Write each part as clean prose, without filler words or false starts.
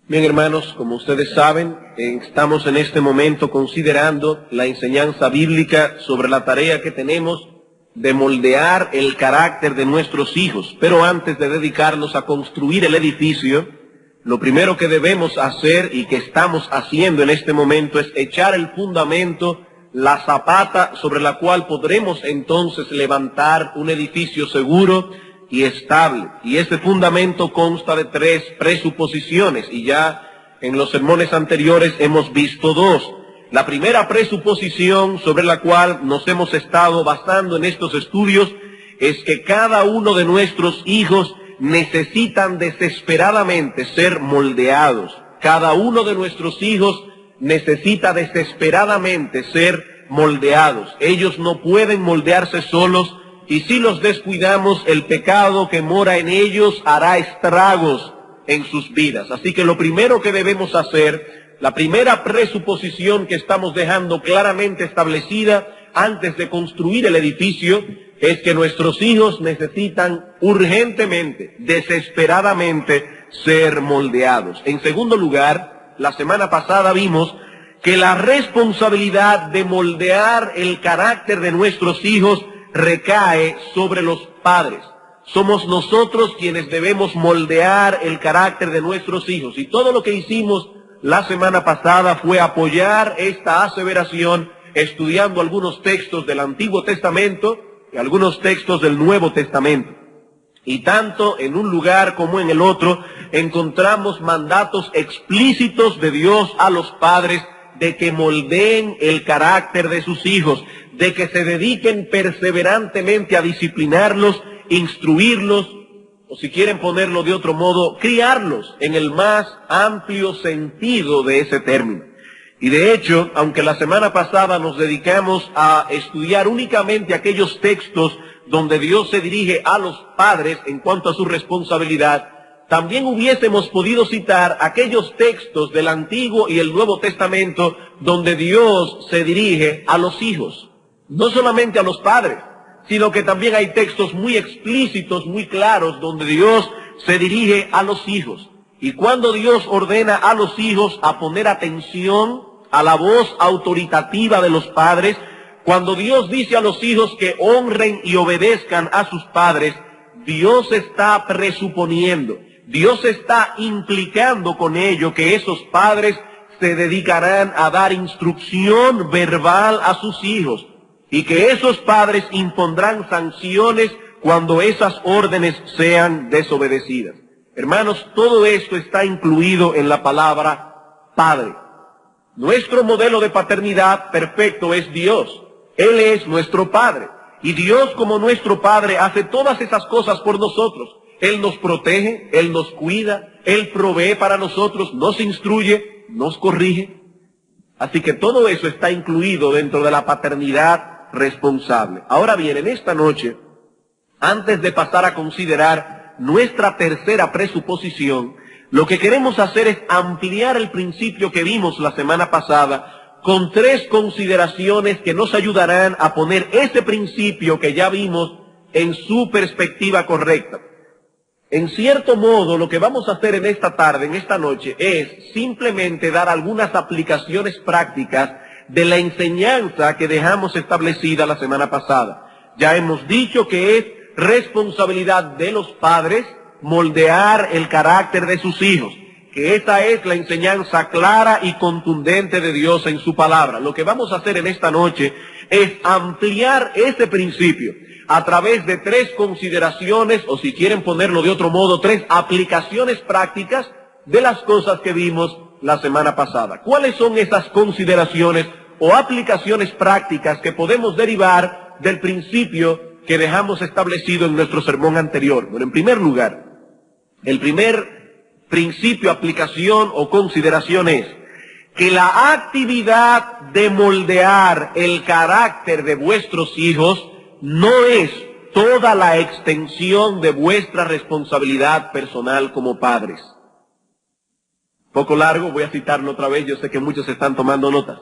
Bien, hermanos, como ustedes saben, estamos en este momento considerando la enseñanza bíblica sobre la tarea que tenemos de moldear el carácter de nuestros hijos. Pero antes de dedicarnos a construir el edificio, lo primero que debemos hacer y que estamos haciendo en este momento es echar el fundamento, la zapata sobre la cual podremos entonces levantar un edificio seguro y estable. Y este fundamento consta de 3 presuposiciones, y ya en los sermones anteriores hemos visto 2. La primera presuposición sobre la cual nos hemos estado basando en estos estudios es que cada uno de nuestros hijos necesitan desesperadamente ser moldeados. Cada uno de nuestros hijos necesita desesperadamente ser moldeados. Ellos no pueden moldearse solos, y si los descuidamos, el pecado que mora en ellos hará estragos en sus vidas. Así que lo primero que debemos hacer, la primera presuposición que estamos dejando claramente establecida antes de construir el edificio, es que nuestros hijos necesitan urgentemente, desesperadamente ser moldeados. En segundo lugar, la semana pasada vimos que la responsabilidad de moldear el carácter de nuestros hijos recae sobre los padres. Somos nosotros quienes debemos moldear el carácter de nuestros hijos. Y todo lo que hicimos la semana pasada fue apoyar esta aseveración estudiando algunos textos del Antiguo Testamento y algunos textos del Nuevo Testamento. Y tanto en un lugar como en el otro encontramos mandatos explícitos de Dios a los padres de que moldeen el carácter de sus hijos, de que se dediquen perseverantemente a disciplinarlos, instruirlos, o si quieren ponerlo de otro modo, criarlos en el más amplio sentido de ese término. Y de hecho, aunque la semana pasada nos dedicamos a estudiar únicamente aquellos textos donde Dios se dirige a los padres en cuanto a su responsabilidad, también hubiésemos podido citar aquellos textos del Antiguo y el Nuevo Testamento donde Dios se dirige a los hijos. No solamente a los padres, sino que también hay textos muy explícitos, muy claros, donde Dios se dirige a los hijos. Y cuando Dios ordena a los hijos a poner atención a la voz autoritativa de los padres, cuando Dios dice a los hijos que honren y obedezcan a sus padres, Dios está presuponiendo, Dios está implicando con ello que esos padres se dedicarán a dar instrucción verbal a sus hijos, y que esos padres impondrán sanciones cuando esas órdenes sean desobedecidas. Hermanos, todo esto está incluido en la palabra Padre. Nuestro modelo de paternidad perfecto es Dios. Él es nuestro Padre. Y Dios, como nuestro Padre, hace todas esas cosas por nosotros. Él nos protege, Él nos cuida, Él provee para nosotros, nos instruye, nos corrige. Así que todo eso está incluido dentro de la paternidad responsable. Ahora bien, en esta noche, antes de pasar a considerar nuestra tercera presuposición, lo que queremos hacer es ampliar el principio que vimos la semana pasada con 3 consideraciones que nos ayudarán a poner ese principio que ya vimos en su perspectiva correcta. En cierto modo, lo que vamos a hacer en esta tarde, en esta noche, es simplemente dar algunas aplicaciones prácticas de la enseñanza que dejamos establecida la semana pasada. Ya hemos dicho que es responsabilidad de los padres moldear el carácter de sus hijos, que esa es la enseñanza clara y contundente de Dios en su palabra. Lo que vamos a hacer en esta noche es ampliar ese principio a través de 3 consideraciones, o si quieren ponerlo de otro modo, 3 aplicaciones prácticas de las cosas que vimos la semana pasada. ¿Cuáles son esas consideraciones o aplicaciones prácticas que podemos derivar del principio que dejamos establecido en nuestro sermón anterior? Bueno, en primer lugar, el primer principio, aplicación o consideración es que la actividad de moldear el carácter de vuestros hijos no es toda la extensión de vuestra responsabilidad personal como padres. Poco largo, voy a citarlo otra vez, yo sé que muchos están tomando notas.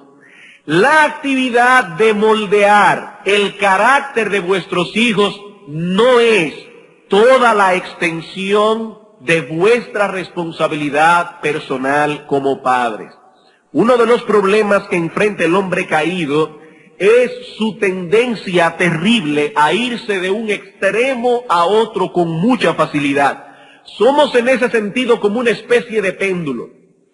La actividad de moldear el carácter de vuestros hijos no es toda la extensión de vuestra responsabilidad personal como padres. Uno de los problemas que enfrenta el hombre caído es su tendencia terrible a irse de un extremo a otro con mucha facilidad. Somos en ese sentido como una especie de péndulo,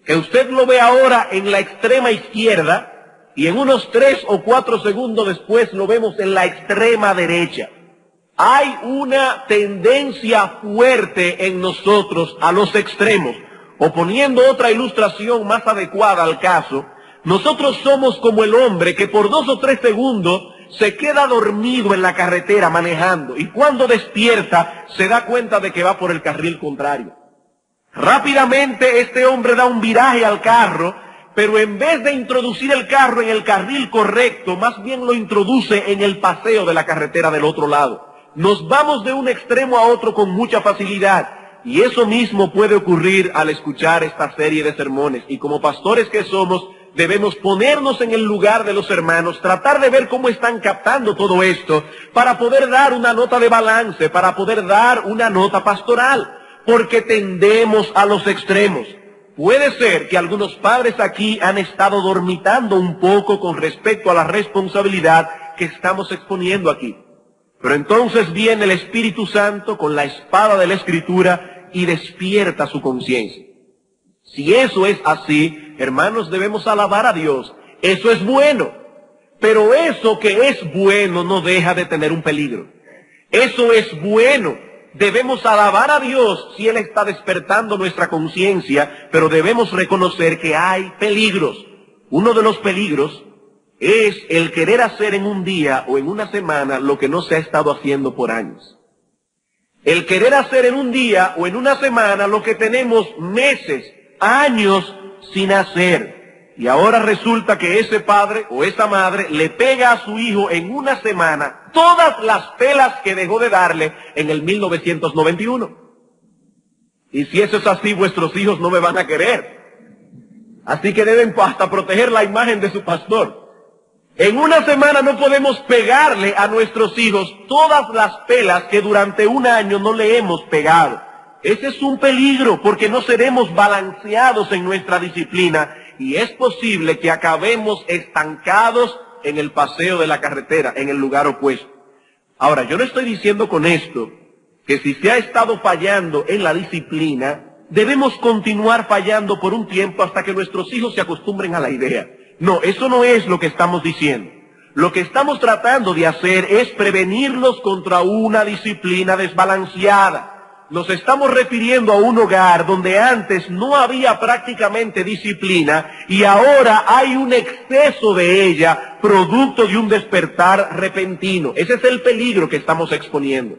que usted lo ve ahora en la extrema izquierda y en unos 3 o 4 segundos después lo vemos en la extrema derecha. Hay una tendencia fuerte en nosotros a los extremos. O poniendo otra ilustración más adecuada al caso, nosotros somos como el hombre que por 2 o 3 segundos se queda dormido en la carretera manejando y cuando despierta se da cuenta de que va por el carril contrario. Rápidamente este hombre da un viraje al carro, pero en vez de introducir el carro en el carril correcto, más bien lo introduce en el paseo de la carretera del otro lado. Nos vamos de un extremo a otro con mucha facilidad. Y eso mismo puede ocurrir al escuchar esta serie de sermones. Y como pastores que somos, debemos ponernos en el lugar de los hermanos, tratar de ver cómo están captando todo esto, para poder dar una nota de balance, para poder dar una nota pastoral, porque tendemos a los extremos. Puede ser que algunos padres aquí han estado dormitando un poco con respecto a la responsabilidad que estamos exponiendo aquí. Pero entonces viene el Espíritu Santo con la espada de la Escritura y despierta su conciencia. Si eso es así, hermanos, debemos alabar a Dios. Eso es bueno. Pero eso que es bueno no deja de tener un peligro. Eso es bueno. Debemos alabar a Dios si Él está despertando nuestra conciencia, pero debemos reconocer que hay peligros. Uno de los peligros es el querer hacer en un día o en una semana lo que no se ha estado haciendo por años. El querer hacer en un día o en una semana lo que tenemos meses, años sin hacer. Y ahora resulta que ese padre o esa madre le pega a su hijo en una semana todas las pelas que dejó de darle en el 1991. Y si eso es así, vuestros hijos no me van a querer. Así que deben hasta proteger la imagen de su pastor. En una semana no podemos pegarle a nuestros hijos todas las pelas que durante un año no le hemos pegado. Ese es un peligro porque no seremos balanceados en nuestra disciplina y es posible que acabemos estancados en el paseo de la carretera, en el lugar opuesto. Ahora, yo no estoy diciendo con esto que si se ha estado fallando en la disciplina, debemos continuar fallando por un tiempo hasta que nuestros hijos se acostumbren a la idea. No, eso no es lo que estamos diciendo. Lo que estamos tratando de hacer es prevenirlos contra una disciplina desbalanceada. Nos estamos refiriendo a un hogar donde antes no había prácticamente disciplina y ahora hay un exceso de ella, producto de un despertar repentino. Ese es el peligro que estamos exponiendo.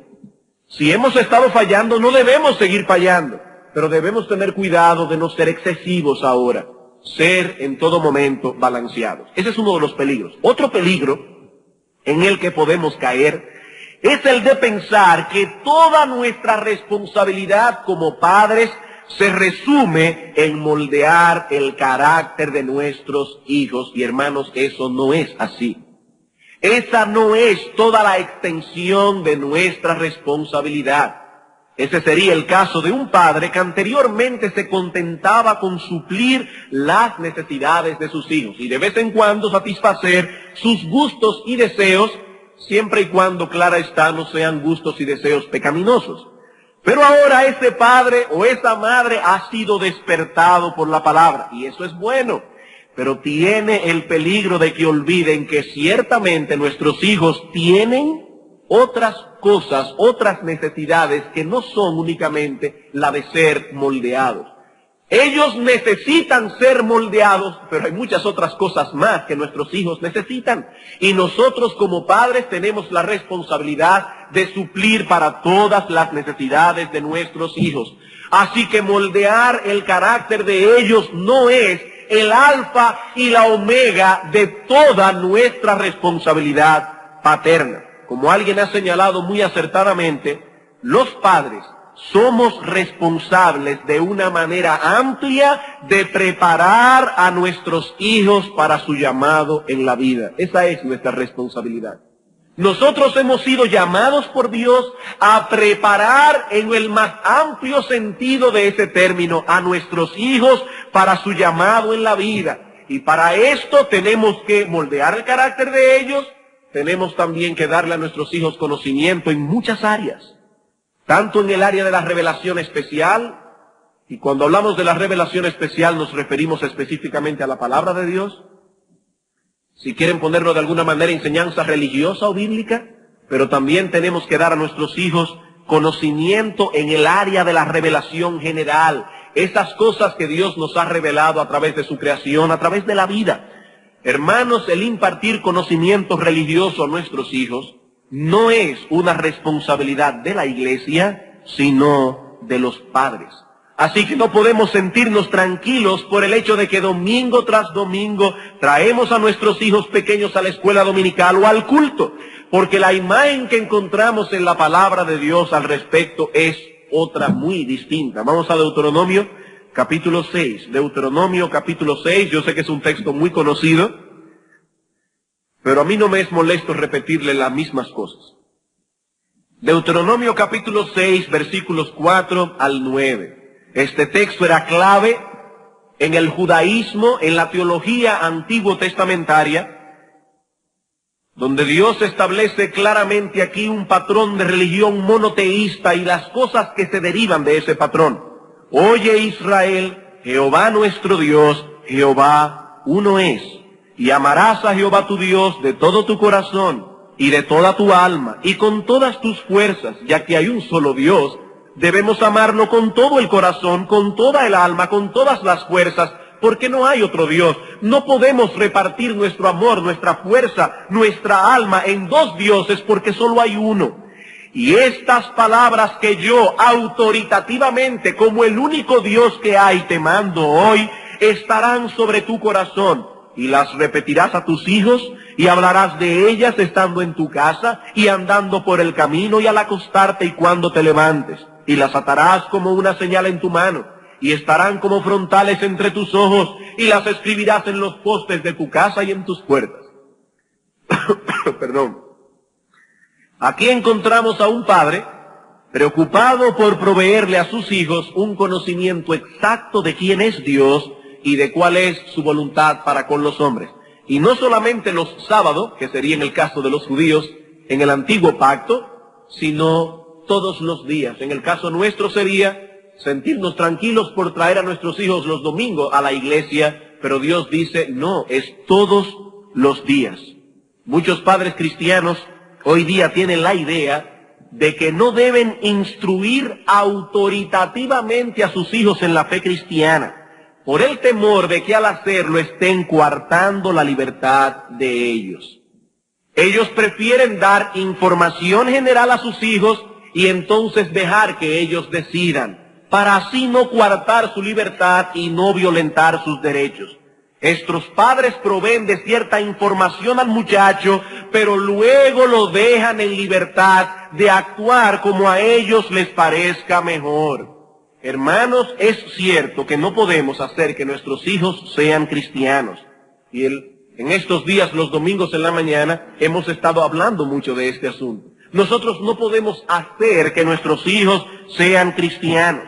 Si hemos estado fallando, no debemos seguir fallando, pero debemos tener cuidado de no ser excesivos ahora. Ser en todo momento balanceados. Ese es uno de los peligros. Otro peligro en el que podemos caer es el de pensar que toda nuestra responsabilidad como padres se resume en moldear el carácter de nuestros hijos. Y hermanos, eso no es así. Esa no es toda la extensión de nuestra responsabilidad. Ese sería el caso de un padre que anteriormente se contentaba con suplir las necesidades de sus hijos y de vez en cuando satisfacer sus gustos y deseos, siempre y cuando, clara está, no sean gustos y deseos pecaminosos. Pero ahora ese padre o esa madre ha sido despertado por la palabra y eso es bueno, pero tiene el peligro de que olviden que ciertamente nuestros hijos tienen otras cosas, otras necesidades que no son únicamente la de ser moldeados. Ellos necesitan ser moldeados, pero hay muchas otras cosas más que nuestros hijos necesitan. Y nosotros como padres tenemos la responsabilidad de suplir para todas las necesidades de nuestros hijos. Así que moldear el carácter de ellos no es el alfa y la omega de toda nuestra responsabilidad paterna. Como alguien ha señalado muy acertadamente, los padres somos responsables de una manera amplia de preparar a nuestros hijos para su llamado en la vida. Esa es nuestra responsabilidad. Nosotros hemos sido llamados por Dios a preparar en el más amplio sentido de ese término a nuestros hijos para su llamado en la vida. Y para esto tenemos que moldear el carácter de ellos, tenemos también que darle a nuestros hijos conocimiento en muchas áreas, tanto en el área de la revelación especial, y cuando hablamos de la revelación especial nos referimos específicamente a la palabra de Dios. Si quieren ponerlo de alguna manera, enseñanza religiosa o bíblica, pero también tenemos que dar a nuestros hijos conocimiento en el área de la revelación general, esas cosas que Dios nos ha revelado a través de su creación, a través de la vida. Hermanos, el impartir conocimiento religioso a nuestros hijos no es una responsabilidad de la iglesia, sino de los padres. Así que no podemos sentirnos tranquilos por el hecho de que domingo tras domingo traemos a nuestros hijos pequeños a la escuela dominical o al culto, porque la imagen que encontramos en la palabra de Dios al respecto es otra muy distinta. Vamos a Deuteronomio capítulo 6. Deuteronomio capítulo 6, yo sé que es un texto muy conocido, pero a mí no me es molesto repetirle las mismas cosas. Deuteronomio capítulo 6, versículos 4 al 9. Este texto era clave en el judaísmo, en la teología antiguo testamentaria, donde Dios establece claramente aquí un patrón de religión monoteísta y las cosas que se derivan de ese patrón. Oye Israel, Jehová nuestro Dios, Jehová uno es, y amarás a Jehová tu Dios de todo tu corazón y de toda tu alma y con todas tus fuerzas, ya que hay un solo Dios. Debemos amarlo con todo el corazón, con toda el alma, con todas las fuerzas, porque no hay otro Dios. No podemos repartir nuestro amor, nuestra fuerza, nuestra alma en dos dioses, porque solo hay uno. Y estas palabras que yo autoritativamente, como el único Dios que hay, te mando hoy, estarán sobre tu corazón. Y las repetirás a tus hijos, y hablarás de ellas estando en tu casa, y andando por el camino, y al acostarte y cuando te levantes. Y las atarás como una señal en tu mano, y estarán como frontales entre tus ojos, y las escribirás en los postes de tu casa y en tus puertas. Perdón. Aquí encontramos a un padre preocupado por proveerle a sus hijos un conocimiento exacto de quién es Dios y de cuál es su voluntad para con los hombres. Y no solamente los sábados, que sería en el caso de los judíos en el antiguo pacto, sino todos los días. En el caso nuestro sería sentirnos tranquilos por traer a nuestros hijos los domingos a la iglesia, pero Dios dice, no, es todos los días. Muchos padres cristianos hoy día tienen la idea de que no deben instruir autoritativamente a sus hijos en la fe cristiana, por el temor de que al hacerlo estén coartando la libertad de ellos. Ellos prefieren dar información general a sus hijos y entonces dejar que ellos decidan, para así no coartar su libertad y no violentar sus derechos. Estos padres proveen de cierta información al muchacho, pero luego lo dejan en libertad de actuar como a ellos les parezca mejor. Hermanos, es cierto que no podemos hacer que nuestros hijos sean cristianos. Y en estos días, los domingos en la mañana, hemos estado hablando mucho de este asunto. Nosotros no podemos hacer que nuestros hijos sean cristianos,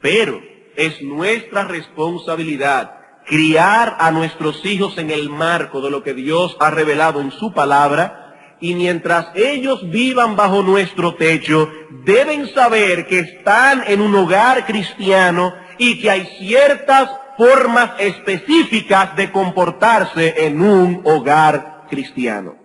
pero es nuestra responsabilidad criar a nuestros hijos en el marco de lo que Dios ha revelado en su palabra, y mientras ellos vivan bajo nuestro techo, deben saber que están en un hogar cristiano y que hay ciertas formas específicas de comportarse en un hogar cristiano.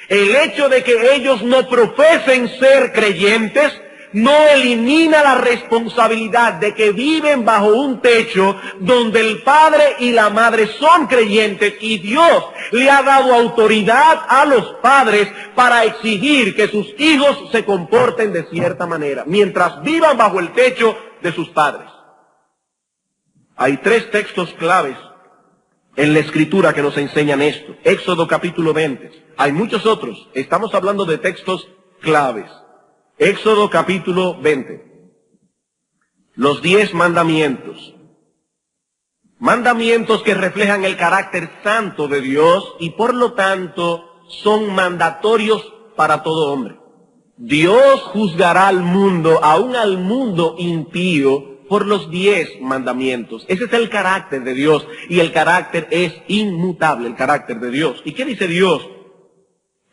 El hecho de que ellos no profesen ser creyentes no elimina la responsabilidad de que viven bajo un techo donde el padre y la madre son creyentes, y Dios le ha dado autoridad a los padres para exigir que sus hijos se comporten de cierta manera, mientras vivan bajo el techo de sus padres. Hay tres textos claves en la Escritura que nos enseñan esto. Éxodo capítulo 20. Hay muchos otros. Estamos hablando de textos claves. Éxodo capítulo 20. Los 10 mandamientos. Mandamientos que reflejan el carácter santo de Dios y por lo tanto son mandatorios para todo hombre. Dios juzgará al mundo, aún al mundo impío, por los 10 mandamientos. Ese es el carácter de Dios, y el carácter es inmutable, el carácter de Dios. ¿Y qué dice Dios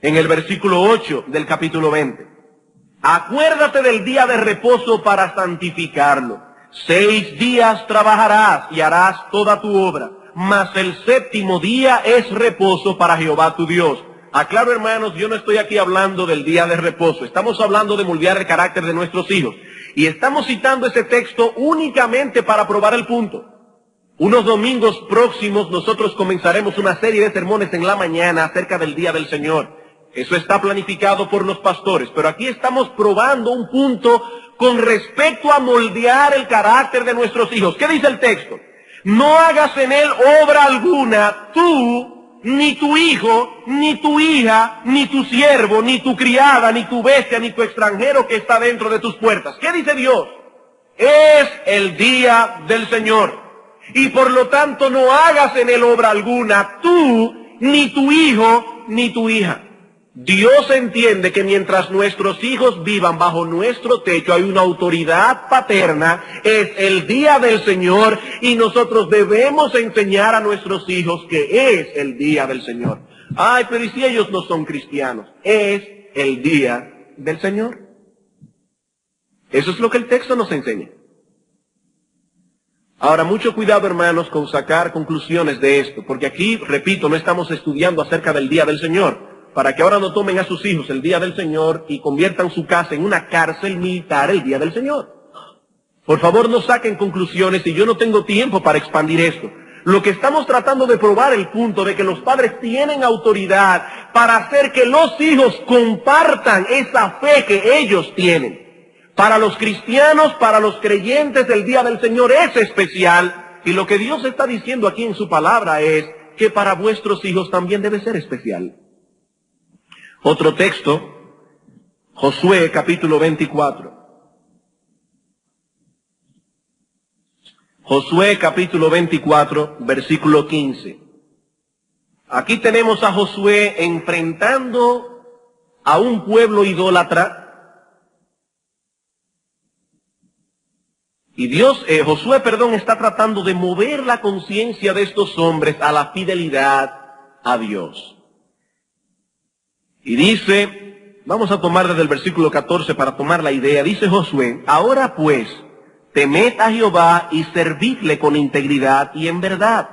en el versículo 8 del capítulo 20? Acuérdate del día de reposo para santificarlo. 6 días trabajarás y harás toda tu obra, mas el 7º día es reposo para Jehová tu Dios. Aclaro, hermanos, yo no estoy aquí hablando del día de reposo. Estamos hablando de moldear el carácter de nuestros hijos. Y estamos citando ese texto únicamente para probar el punto. Unos domingos próximos nosotros comenzaremos una serie de sermones en la mañana acerca del día del Señor. Eso está planificado por los pastores. Pero aquí estamos probando un punto con respecto a moldear el carácter de nuestros hijos. ¿Qué dice el texto? No hagas en él obra alguna, tú, ni tu hijo, ni tu hija, ni tu siervo, ni tu criada, ni tu bestia, ni tu extranjero que está dentro de tus puertas. ¿Qué dice Dios? Es el día del Señor. Y por lo tanto no hagas en él obra alguna, tú, ni tu hijo, ni tu hija. Dios entiende que mientras nuestros hijos vivan bajo nuestro techo hay una autoridad paterna, es el día del Señor, y nosotros debemos enseñar a nuestros hijos que es el día del Señor. Ay, pero ¿y si ellos no son cristianos? Es el día del Señor. Eso es lo que el texto nos enseña. Ahora, mucho cuidado, hermanos, con sacar conclusiones de esto, porque aquí, repito, no estamos estudiando acerca del día del Señor, para que ahora no tomen a sus hijos el día del Señor y conviertan su casa en una cárcel militar el día del Señor. Por favor, no saquen conclusiones, y yo no tengo tiempo para expandir esto. Lo que estamos tratando de probar el punto de que los padres tienen autoridad para hacer que los hijos compartan esa fe que ellos tienen. Para los cristianos, para los creyentes, el día del Señor es especial, y lo que Dios está diciendo aquí en su palabra es que para vuestros hijos también debe ser especial. Otro texto, Josué capítulo 24. Josué capítulo 24, versículo 15. Aquí tenemos a Josué enfrentando a un pueblo idólatra. Y Josué, está tratando de mover la conciencia de estos hombres a la fidelidad a Dios. Y dice, vamos a tomar desde el versículo 14 para tomar la idea, dice Josué, ahora pues, temed a Jehová y servidle con integridad y en verdad,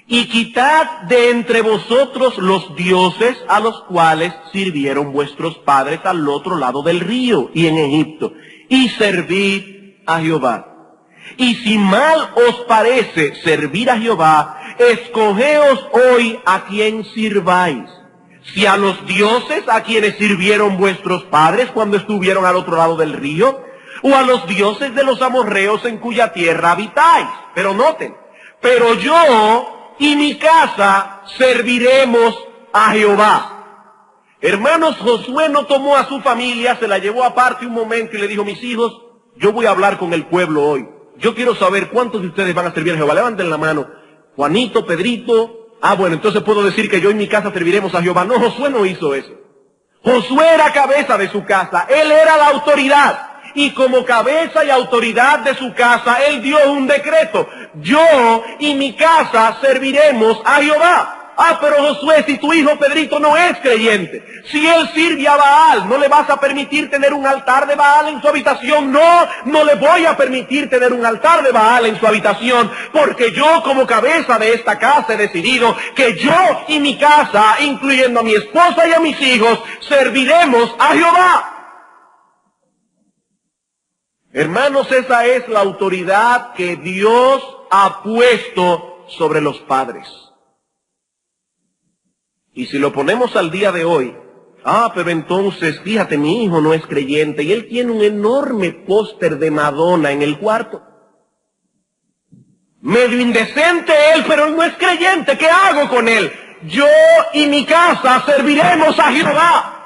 y quitad de entre vosotros los dioses a los cuales sirvieron vuestros padres al otro lado del río y en Egipto, y servid a Jehová. Y si mal os parece servir a Jehová, escogeos hoy a quien sirváis. Si a los dioses a quienes sirvieron vuestros padres cuando estuvieron al otro lado del río, o a los dioses de los amorreos en cuya tierra habitáis. Pero noten, pero yo y mi casa serviremos a Jehová. Hermanos, Josué no tomó a su familia, se la llevó aparte un momento y le dijo, mis hijos, yo voy a hablar con el pueblo hoy. Yo quiero saber cuántos de ustedes van a servir a Jehová. Levanten la mano. Juanito, Pedrito. Bueno, entonces puedo decir que yo y mi casa serviremos a Jehová. No, Josué no hizo eso. Josué era cabeza de su casa. Él era la autoridad. Y como cabeza y autoridad de su casa, él dio un decreto. Yo y mi casa serviremos a Jehová. Pero Josué, si tu hijo Pedrito no es creyente, si él sirve a Baal, ¿no le vas a permitir tener un altar de Baal en su habitación? No, no le voy a permitir tener un altar de Baal en su habitación, porque yo como cabeza de esta casa he decidido que yo y mi casa, incluyendo a mi esposa y a mis hijos, serviremos a Jehová. Hermanos, esa es la autoridad que Dios ha puesto sobre los padres. Y si lo ponemos al día de hoy, pero entonces, fíjate, mi hijo no es creyente y él tiene un enorme póster de Madonna en el cuarto. Medio indecente él, pero él no es creyente, ¿qué hago con él? Yo y mi casa serviremos a Jehová.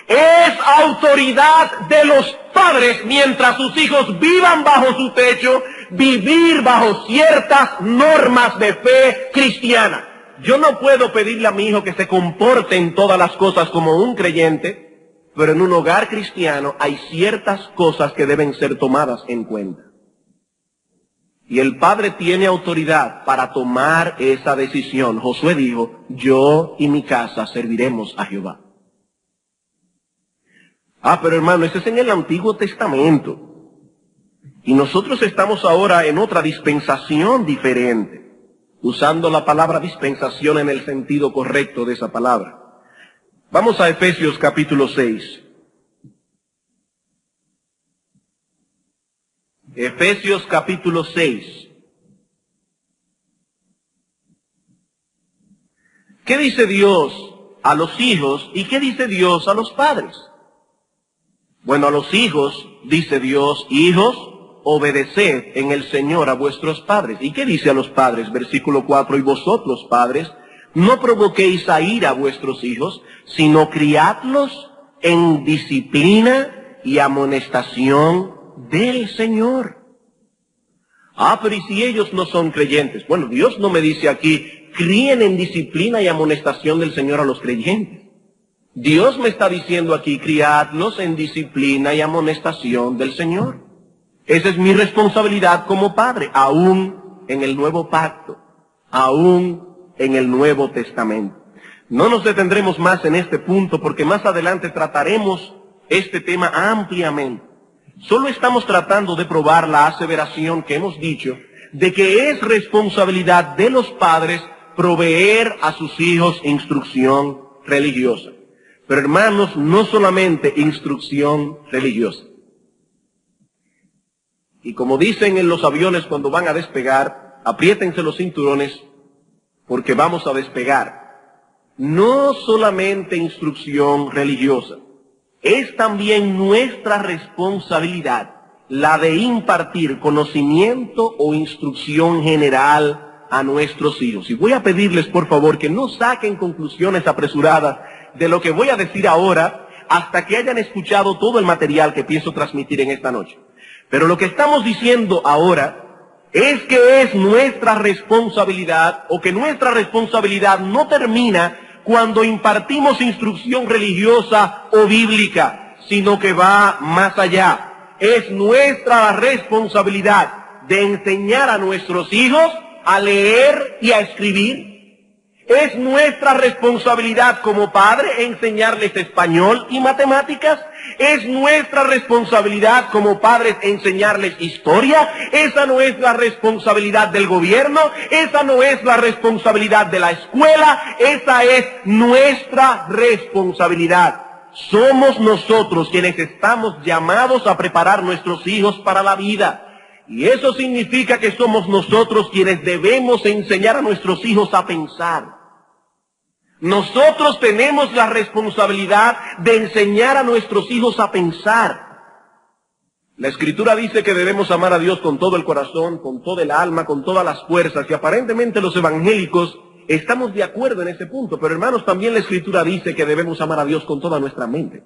Es autoridad de los padres, mientras sus hijos vivan bajo su techo, vivir bajo ciertas normas de fe cristiana. yo no puedo pedirle a mi hijo que se comporte en todas las cosas como un creyente, pero en un hogar cristiano hay ciertas cosas que deben ser tomadas en cuenta. Y el padre tiene autoridad para tomar esa decisión. Josué dijo, yo y mi casa serviremos a Jehová. Pero hermano, ese es en el Antiguo Testamento. Y nosotros estamos ahora en otra dispensación diferente, usando la palabra dispensación en el sentido correcto de esa palabra. Vamos a Efesios capítulo 6. Efesios capítulo 6. ¿Qué dice Dios a los hijos y qué dice Dios a los padres? Bueno, a los hijos dice Dios, hijos, obedeced en el Señor a vuestros padres. ¿Y qué dice a los padres? Versículo 4, y vosotros, padres, no provoquéis a ira a vuestros hijos, sino criadlos en disciplina y amonestación del Señor. Pero ¿y si ellos no son creyentes? Bueno, Dios no me dice aquí, críen en disciplina y amonestación del Señor a los creyentes. Dios me está diciendo aquí, criadlos en disciplina y amonestación del Señor. Esa es mi responsabilidad como padre, aún en el nuevo pacto, aún en el Nuevo Testamento. No nos detendremos más en este punto porque más adelante trataremos este tema ampliamente. Solo estamos tratando de probar la aseveración que hemos dicho de que es responsabilidad de los padres proveer a sus hijos instrucción religiosa. Pero hermanos, no solamente instrucción religiosa. Y como dicen en los aviones cuando van a despegar, apriétense los cinturones porque vamos a despegar. No solamente instrucción religiosa, es también nuestra responsabilidad la de impartir conocimiento o instrucción general a nuestros hijos. Y voy a pedirles por favor que no saquen conclusiones apresuradas de lo que voy a decir ahora hasta que hayan escuchado todo el material que pienso transmitir en esta noche. Pero lo que estamos diciendo ahora es que es nuestra responsabilidad, o que nuestra responsabilidad no termina cuando impartimos instrucción religiosa o bíblica, sino que va más allá. Es nuestra responsabilidad de enseñar a nuestros hijos a leer y a escribir. Es nuestra responsabilidad como padre enseñarles español y matemáticas. Es nuestra responsabilidad como padres enseñarles historia. Esa no es la responsabilidad del gobierno. Esa no es la responsabilidad de la escuela. Esa es nuestra responsabilidad. Somos nosotros quienes estamos llamados a preparar nuestros hijos para la vida. Y eso significa que somos nosotros quienes debemos enseñar a nuestros hijos a pensar. Nosotros tenemos la responsabilidad de enseñar a nuestros hijos a pensar. La Escritura dice que debemos amar a Dios con todo el corazón, con toda el alma, con todas las fuerzas, y aparentemente los evangélicos estamos de acuerdo en ese punto, pero hermanos, también la Escritura dice que debemos amar a Dios con toda nuestra mente,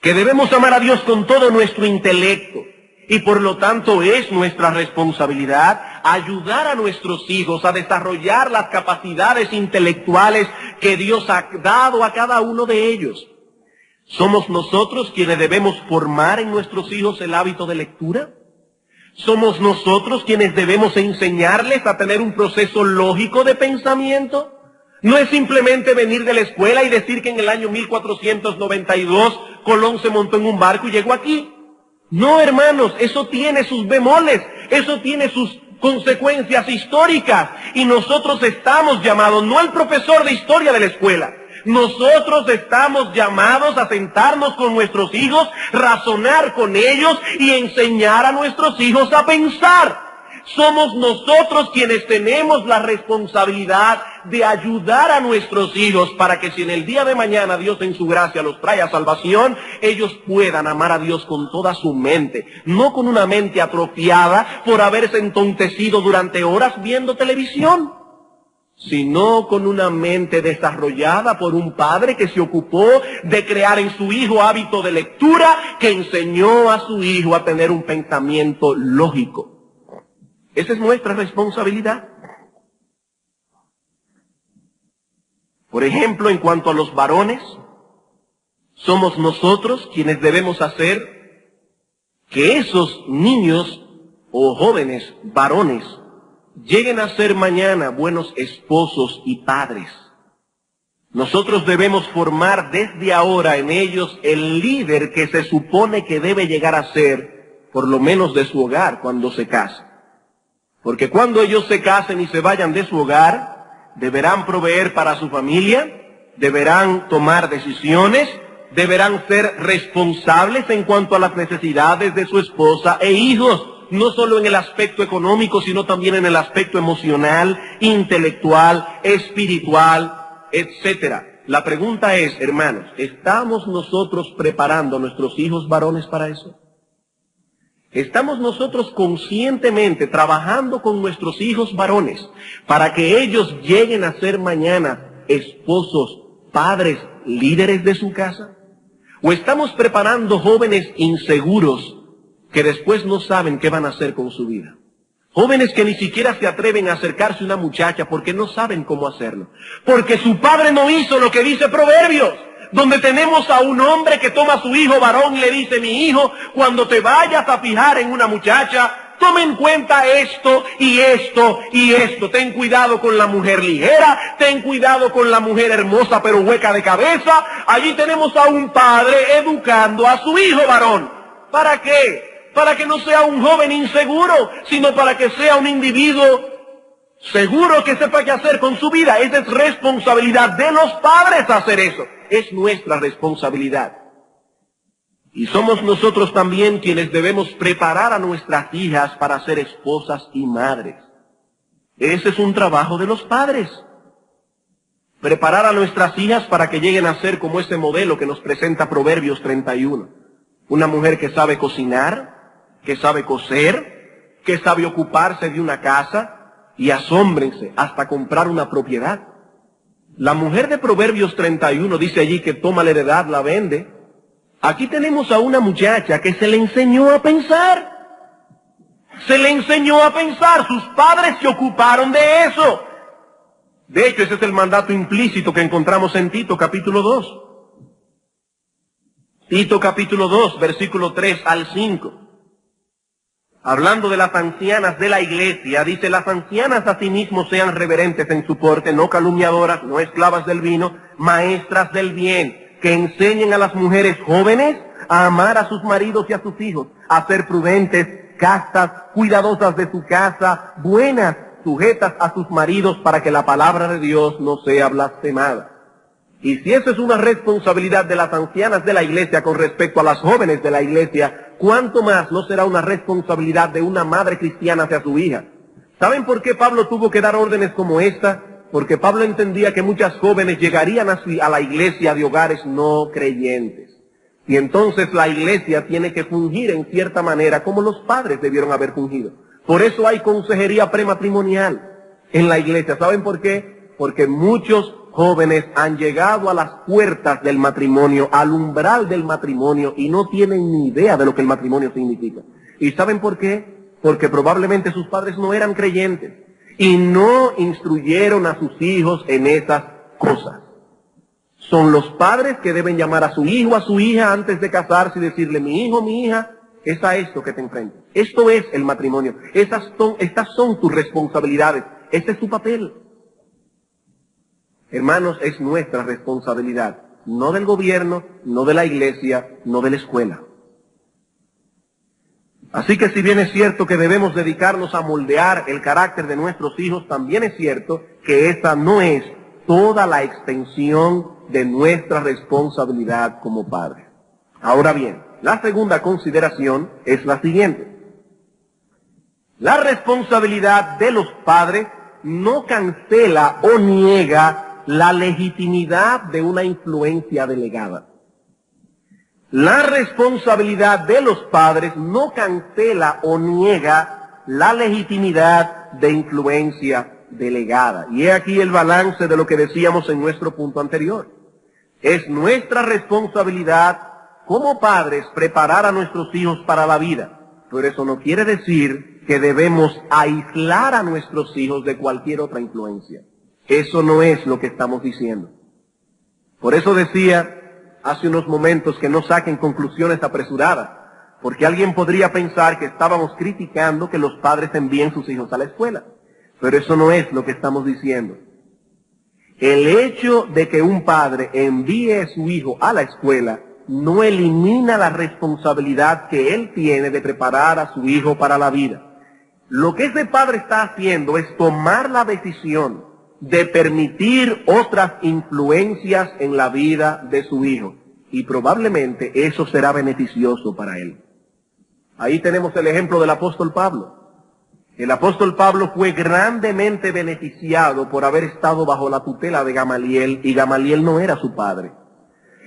que debemos amar a Dios con todo nuestro intelecto. Y por lo tanto es nuestra responsabilidad ayudar a nuestros hijos a desarrollar las capacidades intelectuales que Dios ha dado a cada uno de ellos. ¿Somos nosotros quienes debemos formar en nuestros hijos el hábito de lectura? ¿Somos nosotros quienes debemos enseñarles a tener un proceso lógico de pensamiento? No es simplemente venir de la escuela y decir que en el año 1492 Colón se montó en un barco y llegó aquí. No, hermanos, eso tiene sus bemoles, eso tiene sus consecuencias históricas. Y nosotros estamos llamados, no el profesor de historia de la escuela, nosotros estamos llamados a sentarnos con nuestros hijos, razonar con ellos y enseñar a nuestros hijos a pensar. Somos nosotros quienes tenemos la responsabilidad de ayudar a nuestros hijos para que si en el día de mañana Dios en su gracia los trae a salvación, ellos puedan amar a Dios con toda su mente, no con una mente atrofiada por haberse entontecido durante horas viendo televisión, sino con una mente desarrollada por un padre que se ocupó de crear en su hijo hábito de lectura, que enseñó a su hijo a tener un pensamiento lógico. Esa es nuestra responsabilidad. Por ejemplo, en cuanto a los varones, somos nosotros quienes debemos hacer que esos niños o jóvenes varones lleguen a ser mañana buenos esposos y padres. Nosotros debemos formar desde ahora en ellos el líder que se supone que debe llegar a ser, por lo menos de su hogar, cuando se case. Porque cuando ellos se casen y se vayan de su hogar, deberán proveer para su familia, deberán tomar decisiones, deberán ser responsables en cuanto a las necesidades de su esposa e hijos, no solo en el aspecto económico, sino también en el aspecto emocional, intelectual, espiritual, etcétera. La pregunta es, hermanos, ¿estamos nosotros preparando a nuestros hijos varones para eso? ¿Estamos nosotros conscientemente trabajando con nuestros hijos varones para que ellos lleguen a ser mañana esposos, padres, líderes de su casa? ¿O estamos preparando jóvenes inseguros que después no saben qué van a hacer con su vida? Jóvenes que ni siquiera se atreven a acercarse a una muchacha porque no saben cómo hacerlo. Porque su padre no hizo lo que dice Proverbios, donde tenemos a un hombre que toma a su hijo varón y le dice: mi hijo, cuando te vayas a fijar en una muchacha, toma en cuenta esto y esto y esto. Ten cuidado con la mujer ligera, ten cuidado con la mujer hermosa pero hueca de cabeza. Allí tenemos a un padre educando a su hijo varón. ¿Para qué? Para que no sea un joven inseguro, sino para que sea un individuo seguro que sepa qué hacer con su vida. Esa es responsabilidad de los padres hacer eso. Es nuestra responsabilidad. Y somos nosotros también quienes debemos preparar a nuestras hijas para ser esposas y madres. Ese es un trabajo de los padres. Preparar a nuestras hijas para que lleguen a ser como ese modelo que nos presenta Proverbios 31. Una mujer que sabe cocinar, que sabe coser, que sabe ocuparse de una casa, y asómbrense, hasta comprar una propiedad. La mujer de Proverbios 31 dice allí que toma la heredad, la vende. Aquí tenemos a una muchacha que se le enseñó a pensar. Se le enseñó a pensar, sus padres se ocuparon de eso. De hecho, ese es el mandato implícito que encontramos en Tito capítulo 2. Tito capítulo 2, versículo 3 al 5. Hablando de las ancianas de la iglesia, dice: las ancianas asimismo sean reverentes en su porte, no calumniadoras, no esclavas del vino, maestras del bien, que enseñen a las mujeres jóvenes a amar a sus maridos y a sus hijos, a ser prudentes, castas, cuidadosas de su casa, buenas, sujetas a sus maridos, para que la palabra de Dios no sea blasfemada. Y si eso es una responsabilidad de las ancianas de la iglesia con respecto a las jóvenes de la iglesia, ¿cuánto más no será una responsabilidad de una madre cristiana hacia su hija? ¿Saben por qué Pablo tuvo que dar órdenes como esta? Porque Pablo entendía que muchas jóvenes llegarían a la iglesia de hogares no creyentes. Y entonces la iglesia tiene que fungir en cierta manera como los padres debieron haber fungido. Por eso hay consejería prematrimonial en la iglesia. ¿Saben por qué? Porque muchos jóvenes han llegado a las puertas del matrimonio, al umbral del matrimonio, y no tienen ni idea de lo que el matrimonio significa. ¿Y saben por qué? Porque probablemente sus padres no eran creyentes y no instruyeron a sus hijos en esas cosas. Son los padres que deben llamar a su hijo, a su hija, antes de casarse y decirle: mi hijo, mi hija, es a esto que te enfrentas. Esto es el matrimonio. Estas son tus responsabilidades. Este es tu papel. Hermanos, es nuestra responsabilidad, no del gobierno, no de la iglesia, no de la escuela. Así que si bien es cierto que debemos dedicarnos a moldear el carácter de nuestros hijos, también es cierto que esa no es toda la extensión de nuestra responsabilidad como padres. Ahora bien, la segunda consideración es la siguiente. La responsabilidad de los padres no cancela o niega la legitimidad de una influencia delegada. La responsabilidad de los padres no cancela o niega la legitimidad de influencia delegada. Y he aquí el balance de lo que decíamos en nuestro punto anterior. Es nuestra responsabilidad como padres preparar a nuestros hijos para la vida. Pero eso no quiere decir que debemos aislar a nuestros hijos de cualquier otra influencia. Eso no es lo que estamos diciendo. Por eso decía hace unos momentos que no saquen conclusiones apresuradas, porque alguien podría pensar que estábamos criticando que los padres envíen sus hijos a la escuela. Pero eso no es lo que estamos diciendo. El hecho de que un padre envíe a su hijo a la escuela no elimina la responsabilidad que él tiene de preparar a su hijo para la vida. Lo que ese padre está haciendo es tomar la decisión de permitir otras influencias en la vida de su hijo. Y probablemente eso será beneficioso para él. Ahí tenemos el ejemplo del apóstol Pablo. El apóstol Pablo fue grandemente beneficiado por haber estado bajo la tutela de Gamaliel, y Gamaliel no era su padre.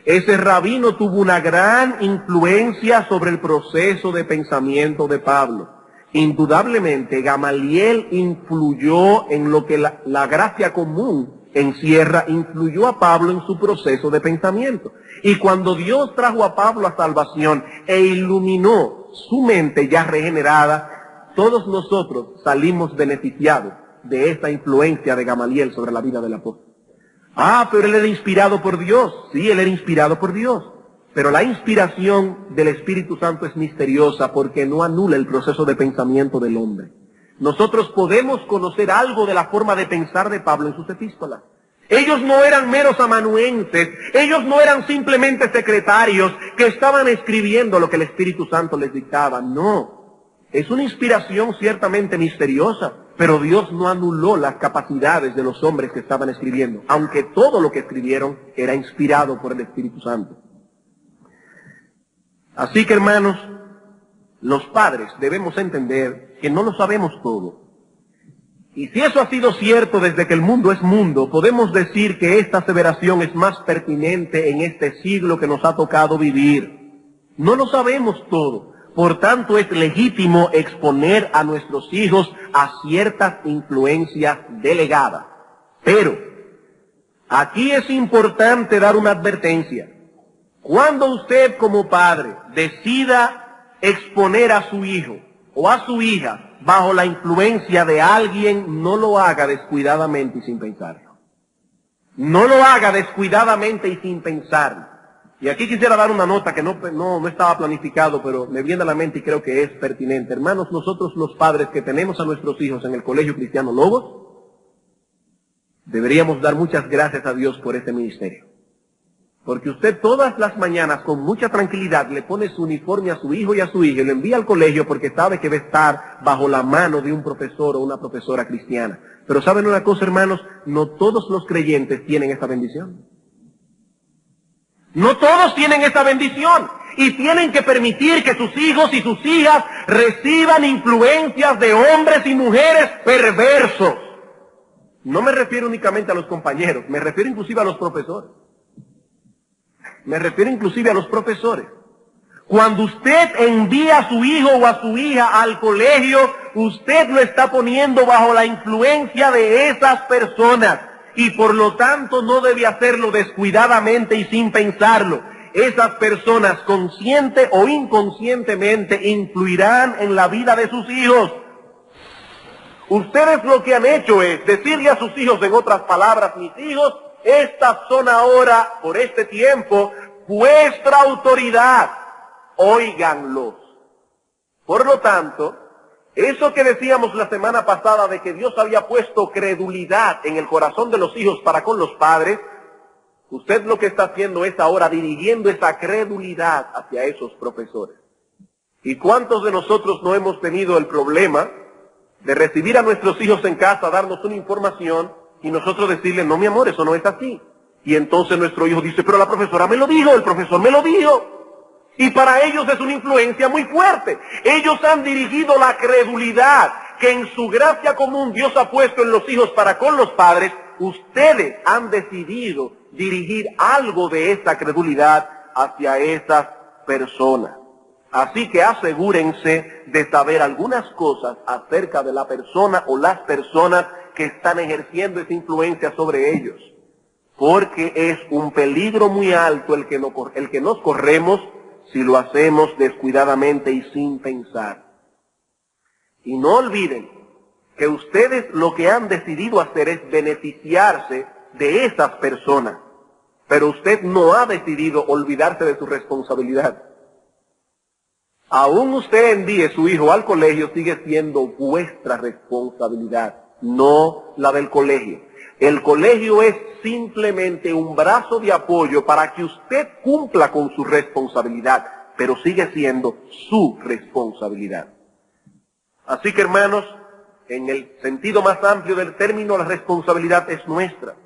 Ese rabino tuvo una gran influencia sobre el proceso de pensamiento de Pablo. Indudablemente, Gamaliel influyó en lo que la gracia común encierra, influyó a Pablo en su proceso de pensamiento. Y cuando Dios trajo a Pablo a salvación e iluminó su mente ya regenerada, todos nosotros salimos beneficiados de esta influencia de Gamaliel sobre la vida del apóstol. Pero él era inspirado por Dios. Sí, él era inspirado por Dios. Pero la inspiración del Espíritu Santo es misteriosa porque no anula el proceso de pensamiento del hombre. Nosotros podemos conocer algo de la forma de pensar de Pablo en sus epístolas. Ellos no eran meros amanuenses, ellos no eran simplemente secretarios que estaban escribiendo lo que el Espíritu Santo les dictaba. No. Es una inspiración ciertamente misteriosa, pero Dios no anuló las capacidades de los hombres que estaban escribiendo, aunque todo lo que escribieron era inspirado por el Espíritu Santo. Así que, hermanos, los padres debemos entender que no lo sabemos todo. Y si eso ha sido cierto desde que el mundo es mundo, podemos decir que esta aseveración es más pertinente en este siglo que nos ha tocado vivir. No lo sabemos todo. Por tanto, es legítimo exponer a nuestros hijos a ciertas influencias delegadas. Pero aquí es importante dar una advertencia. Cuando usted como padre decida exponer a su hijo o a su hija bajo la influencia de alguien, no lo haga descuidadamente y sin pensarlo. No lo haga descuidadamente y sin pensarlo. Y aquí quisiera dar una nota que no estaba planificado, pero me viene a la mente y creo que es pertinente. Hermanos, nosotros los padres que tenemos a nuestros hijos en el Colegio Cristiano Logos, deberíamos dar muchas gracias a Dios por este ministerio. Porque usted todas las mañanas con mucha tranquilidad le pone su uniforme a su hijo y a su hija y lo envía al colegio porque sabe que va a estar bajo la mano de un profesor o una profesora cristiana. Pero ¿saben una cosa, hermanos? No todos los creyentes tienen esta bendición. No todos tienen esa bendición y tienen que permitir que sus hijos y sus hijas reciban influencias de hombres y mujeres perversos. No me refiero únicamente a los compañeros, me refiero inclusive a los profesores. Cuando usted envía a su hijo o a su hija al colegio, usted lo está poniendo bajo la influencia de esas personas. Y por lo tanto no debe hacerlo descuidadamente y sin pensarlo. Esas personas, consciente o inconscientemente, influirán en la vida de sus hijos. Ustedes lo que han hecho es decirle a sus hijos, en otras palabras, mis hijos, estas son ahora, por este tiempo, vuestra autoridad. Óiganlos. Por lo tanto, eso que decíamos la semana pasada de que Dios había puesto credulidad en el corazón de los hijos para con los padres, usted lo que está haciendo es ahora dirigiendo esa credulidad hacia esos profesores. ¿Y cuántos de nosotros no hemos tenido el problema de recibir a nuestros hijos en casa, darnos una información y nosotros decirle, no mi amor, eso no es así? Y entonces nuestro hijo dice, pero la profesora me lo dijo, el profesor me lo dijo. Y para ellos es una influencia muy fuerte. Ellos han dirigido la credulidad que en su gracia común Dios ha puesto en los hijos para con los padres. Ustedes han decidido dirigir algo de esa credulidad hacia esas personas. Así que asegúrense de saber algunas cosas acerca de la persona o las personas que están ejerciendo esa influencia sobre ellos. Porque es un peligro muy alto el que nos corremos si lo hacemos descuidadamente y sin pensar. Y no olviden que ustedes lo que han decidido hacer es beneficiarse de esas personas. pero usted no ha decidido olvidarse de su responsabilidad. Aún usted envíe su hijo al colegio, sigue siendo vuestra responsabilidad, no la del colegio. El colegio es simplemente un brazo de apoyo para que usted cumpla con su responsabilidad, pero sigue siendo su responsabilidad. Así que, hermanos, en el sentido más amplio del término, la responsabilidad es nuestra,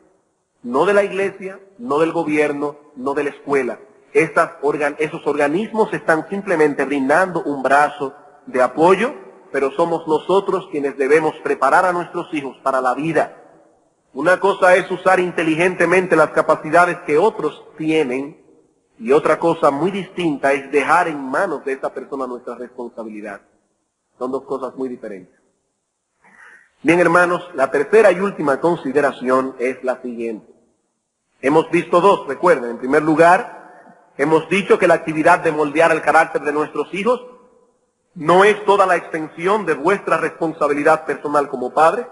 no de la iglesia, no del gobierno, no de la escuela. Esos organismos están simplemente brindando un brazo de apoyo, pero somos nosotros quienes debemos preparar a nuestros hijos para la vida. Una cosa es usar inteligentemente las capacidades que otros tienen, y otra cosa muy distinta es dejar en manos de esa persona nuestra responsabilidad. Son dos cosas muy diferentes. Bien, hermanos, la tercera y última consideración es la siguiente. Hemos visto dos, recuerden. En primer lugar, hemos dicho que la actividad de moldear el carácter de nuestros hijos no es toda la extensión de vuestra responsabilidad personal como padres.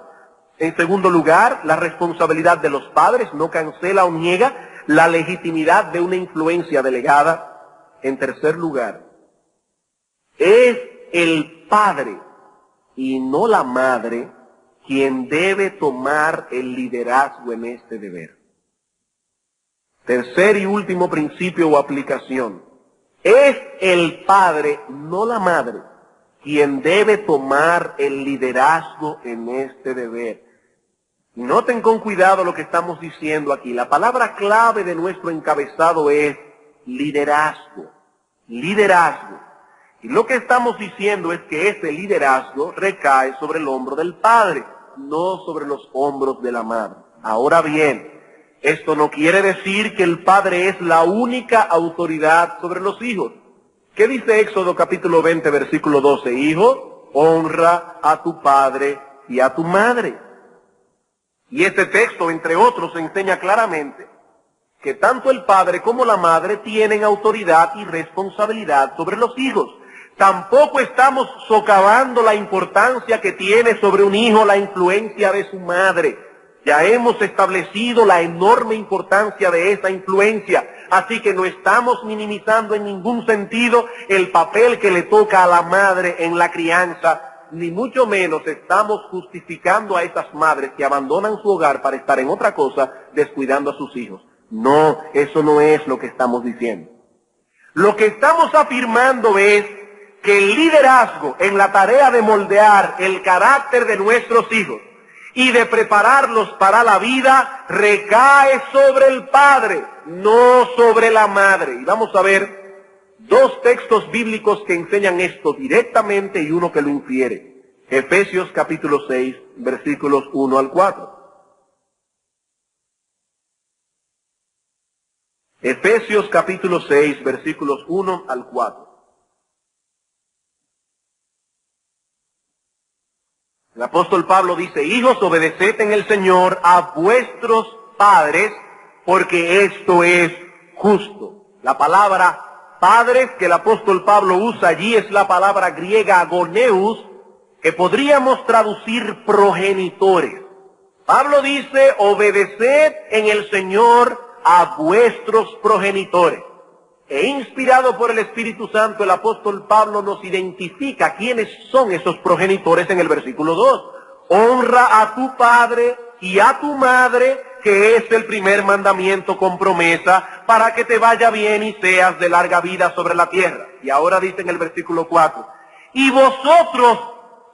En segundo lugar, la responsabilidad de los padres no cancela o niega la legitimidad de una influencia delegada. En tercer lugar, es el padre y no la madre quien debe tomar el liderazgo en este deber. Tercer y último principio o aplicación. Es el padre, no la madre, quien debe tomar el liderazgo en este deber. Y noten con cuidado lo que estamos diciendo aquí. La palabra clave de nuestro encabezado es liderazgo. Liderazgo. Y lo que estamos diciendo es que ese liderazgo recae sobre el hombro del padre, no sobre los hombros de la madre. Ahora bien, esto no quiere decir que el padre es la única autoridad sobre los hijos. ¿Qué dice Éxodo capítulo 20, versículo 12? Hijo, honra a tu padre y a tu madre. Y este texto, entre otros, enseña claramente que tanto el padre como la madre tienen autoridad y responsabilidad sobre los hijos. Tampoco estamos socavando la importancia que tiene sobre un hijo la influencia de su madre. Ya hemos establecido la enorme importancia de esa influencia, así que no estamos minimizando en ningún sentido el papel que le toca a la madre en la crianza, ni mucho menos estamos justificando a esas madres que abandonan su hogar para estar en otra cosa, descuidando a sus hijos. No, eso no es lo que estamos diciendo. Lo que estamos afirmando es que el liderazgo en la tarea de moldear el carácter de nuestros hijos y de prepararlos para la vida recae sobre el padre, no sobre la madre. Y vamos a ver dos textos bíblicos que enseñan esto directamente y uno que lo infiere. Efesios capítulo 6, versículos 1 al 4. Efesios capítulo 6, versículos 1 al 4. El apóstol Pablo dice, hijos, obedeced en el Señor a vuestros padres, porque esto es justo. La palabra padres que el apóstol Pablo usa allí es la palabra griega agoneus, que podríamos traducir progenitores. Pablo dice, obedeced en el Señor a vuestros progenitores. E inspirado por el Espíritu Santo, el apóstol Pablo nos identifica quiénes son esos progenitores en el versículo 2. Honra a tu padre y a tu madre, que es el primer mandamiento con promesa, para que te vaya bien y seas de larga vida sobre la tierra. Y ahora dice en el versículo 4, y vosotros,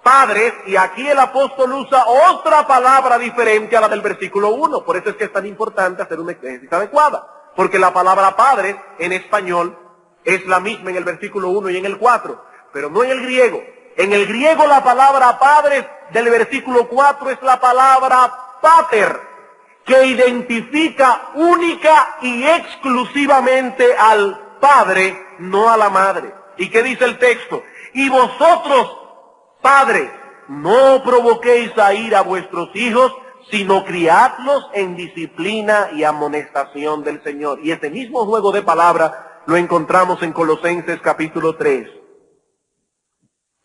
padres, y aquí el apóstol usa otra palabra diferente a la del versículo 1, por eso es que es tan importante hacer una exégesis adecuada. Porque la palabra padres en español es la misma en el versículo 1 y en el 4, pero no en el griego. En el griego la palabra padres del versículo 4 es la palabra pater, que identifica única y exclusivamente al padre, no a la madre. ¿Y qué dice el texto? Y vosotros, padres, no provoquéis a ira a vuestros hijos, sino criadlos en disciplina y amonestación del Señor. Y este mismo juego de palabras lo encontramos en Colosenses capítulo 3.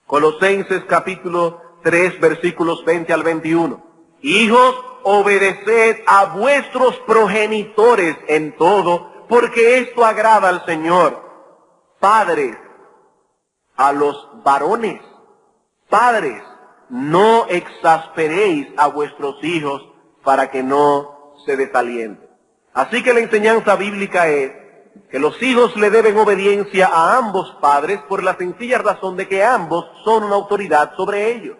Colosenses capítulo 3, versículos 20 al 21. Hijos, obedeced a vuestros progenitores en todo, porque esto agrada al Señor. Padres, a los varones. Padres, no exasperéis a vuestros hijos para que no se desalienten. Así que la enseñanza bíblica es que los hijos le deben obediencia a ambos padres por la sencilla razón de que ambos son una autoridad sobre ellos.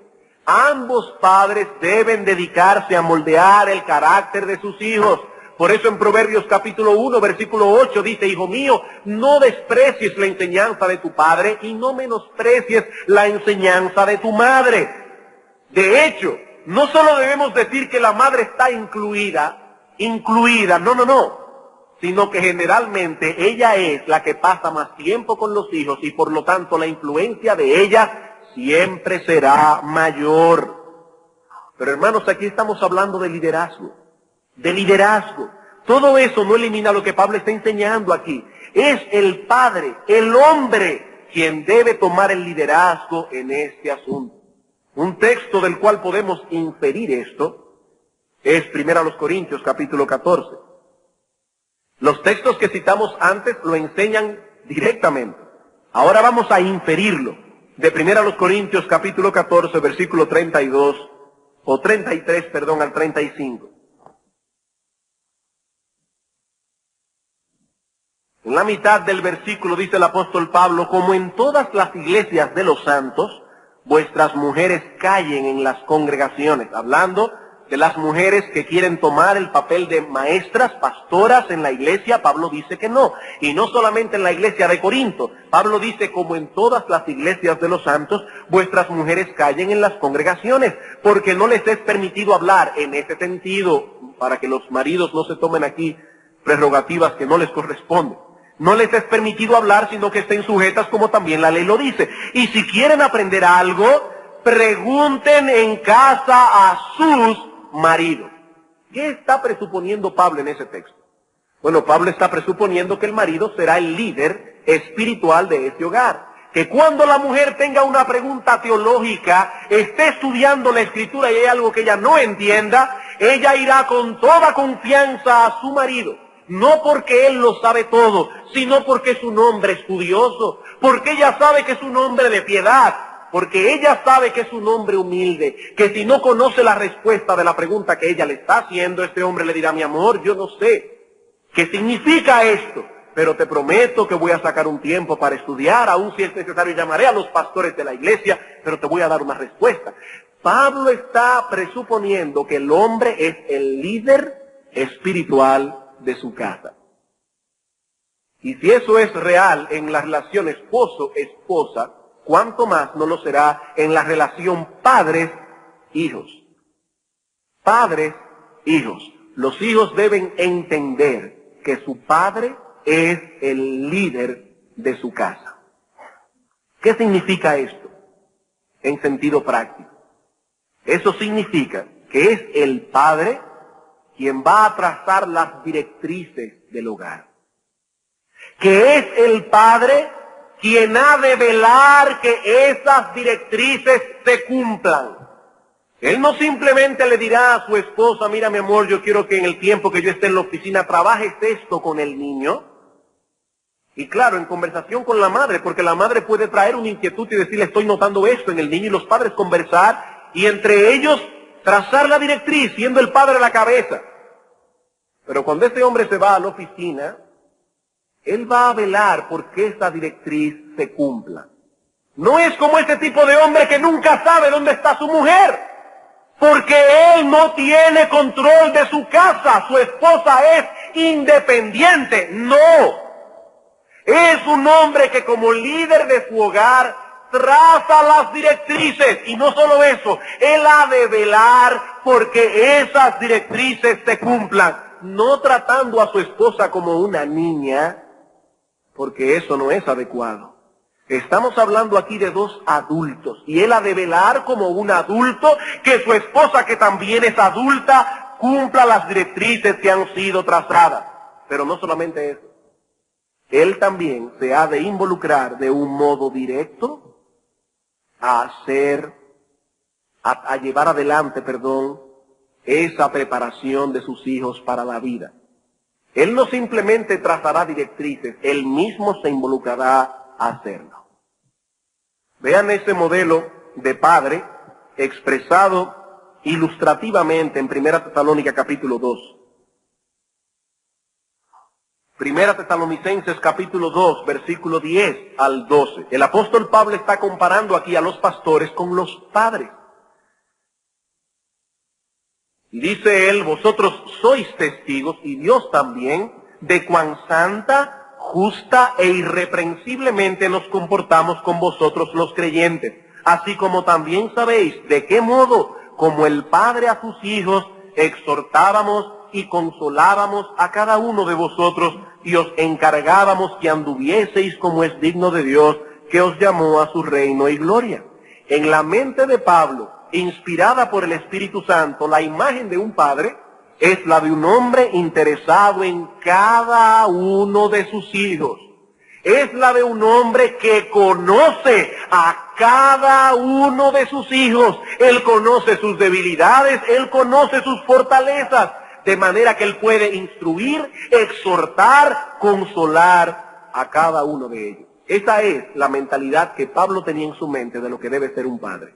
Ambos padres deben dedicarse a moldear el carácter de sus hijos. Por eso en Proverbios capítulo 1, versículo 8 dice, hijo mío, no desprecies la enseñanza de tu padre y no menosprecies la enseñanza de tu madre. De hecho, no solo debemos decir que la madre está incluida, no, sino que generalmente ella es la que pasa más tiempo con los hijos y por lo tanto la influencia de ella siempre será mayor. Pero hermanos, aquí estamos hablando de liderazgo. Todo eso no elimina lo que Pablo está enseñando aquí. Es el padre, el hombre, quien debe tomar el liderazgo en este asunto. Un texto del cual podemos inferir esto es 1 Corintios capítulo 14. Los textos que citamos antes lo enseñan directamente. Ahora vamos a inferirlo de 1 Corintios capítulo 14, versículo 32, o 33, perdón, al 35. En la mitad del versículo dice el apóstol Pablo, como en todas las iglesias de los santos, vuestras mujeres callen en las congregaciones. Hablando de las mujeres que quieren tomar el papel de maestras, pastoras en la iglesia, Pablo dice que no. Y no solamente en la iglesia de Corinto. Pablo dice, como en todas las iglesias de los santos, vuestras mujeres callen en las congregaciones, porque no les es permitido hablar en ese sentido, para que los maridos no se tomen aquí prerrogativas que no les corresponden. No les es permitido hablar, sino que estén sujetas como también la ley lo dice. Y si quieren aprender algo, pregunten en casa a sus maridos. ¿Qué está presuponiendo Pablo en ese texto? Bueno, Pablo está presuponiendo que el marido será el líder espiritual de ese hogar. Que cuando la mujer tenga una pregunta teológica, esté estudiando la Escritura y hay algo que ella no entienda, ella irá con toda confianza a su marido. No porque él lo sabe todo, sino porque es un hombre estudioso, porque ella sabe que es un hombre de piedad, porque ella sabe que es un hombre humilde, que si no conoce la respuesta de la pregunta que ella le está haciendo, este hombre le dirá, mi amor, yo no sé qué significa esto, pero te prometo que voy a sacar un tiempo para estudiar, aun si es necesario llamaré a los pastores de la iglesia, pero te voy a dar una respuesta. Pablo está presuponiendo que el hombre es el líder espiritual de su casa. Y si eso es real en la relación esposo-esposa, ¿cuánto más no lo será en la relación padres-hijos? Padres-hijos. Los hijos deben entender que su padre es el líder de su casa. ¿Qué significa esto en sentido práctico? Eso significa que es el padre quien va a trazar las directrices del hogar. Que es el padre quien ha de velar que esas directrices se cumplan. Él no simplemente le dirá a su esposa, mira mi amor, yo quiero que en el tiempo que yo esté en la oficina trabajes esto con el niño. Y claro, en conversación con la madre, porque la madre puede traer una inquietud y decirle, estoy notando esto en el niño, y los padres conversar, y entre ellos trazar la directriz, siendo el padre la cabeza. Pero cuando este hombre se va a la oficina, él va a velar por que esa directriz se cumpla. No es como ese tipo de hombre que nunca sabe dónde está su mujer, porque él no tiene control de su casa, su esposa es independiente. No, es un hombre que como líder de su hogar traza las directrices, y no solo eso, él ha de velar porque esas directrices se cumplan, no tratando a su esposa como una niña, porque eso no es adecuado. Estamos hablando aquí de dos adultos, y él ha de velar como un adulto que su esposa, que también es adulta, cumpla las directrices que han sido trazadas. Pero no solamente eso, él también se ha de involucrar de un modo directo a llevar adelante, esa preparación de sus hijos para la vida. Él no simplemente trazará directrices, él mismo se involucrará a hacerlo. Vean ese modelo de padre expresado ilustrativamente en 1 Tesalónica capítulo 2. 1 Tesalonicenses capítulo 2, versículo 10 al 12. El apóstol Pablo está comparando aquí a los pastores con los padres. Y dice él, vosotros sois testigos, y Dios también, de cuán santa, justa e irreprensiblemente nos comportamos con vosotros los creyentes. Así como también sabéis de qué modo, como el Padre a sus hijos, exhortábamos y consolábamos a cada uno de vosotros, y os encargábamos que anduvieseis como es digno de Dios, que os llamó a su reino y gloria. En la mente de Pablo, inspirada por el Espíritu Santo, la imagen de un padre es la de un hombre interesado en cada uno de sus hijos. Es la de un hombre que conoce a cada uno de sus hijos. Él conoce sus debilidades, él conoce sus fortalezas, de manera que él puede instruir, exhortar, consolar a cada uno de ellos. Esa es la mentalidad que Pablo tenía en su mente de lo que debe ser un padre.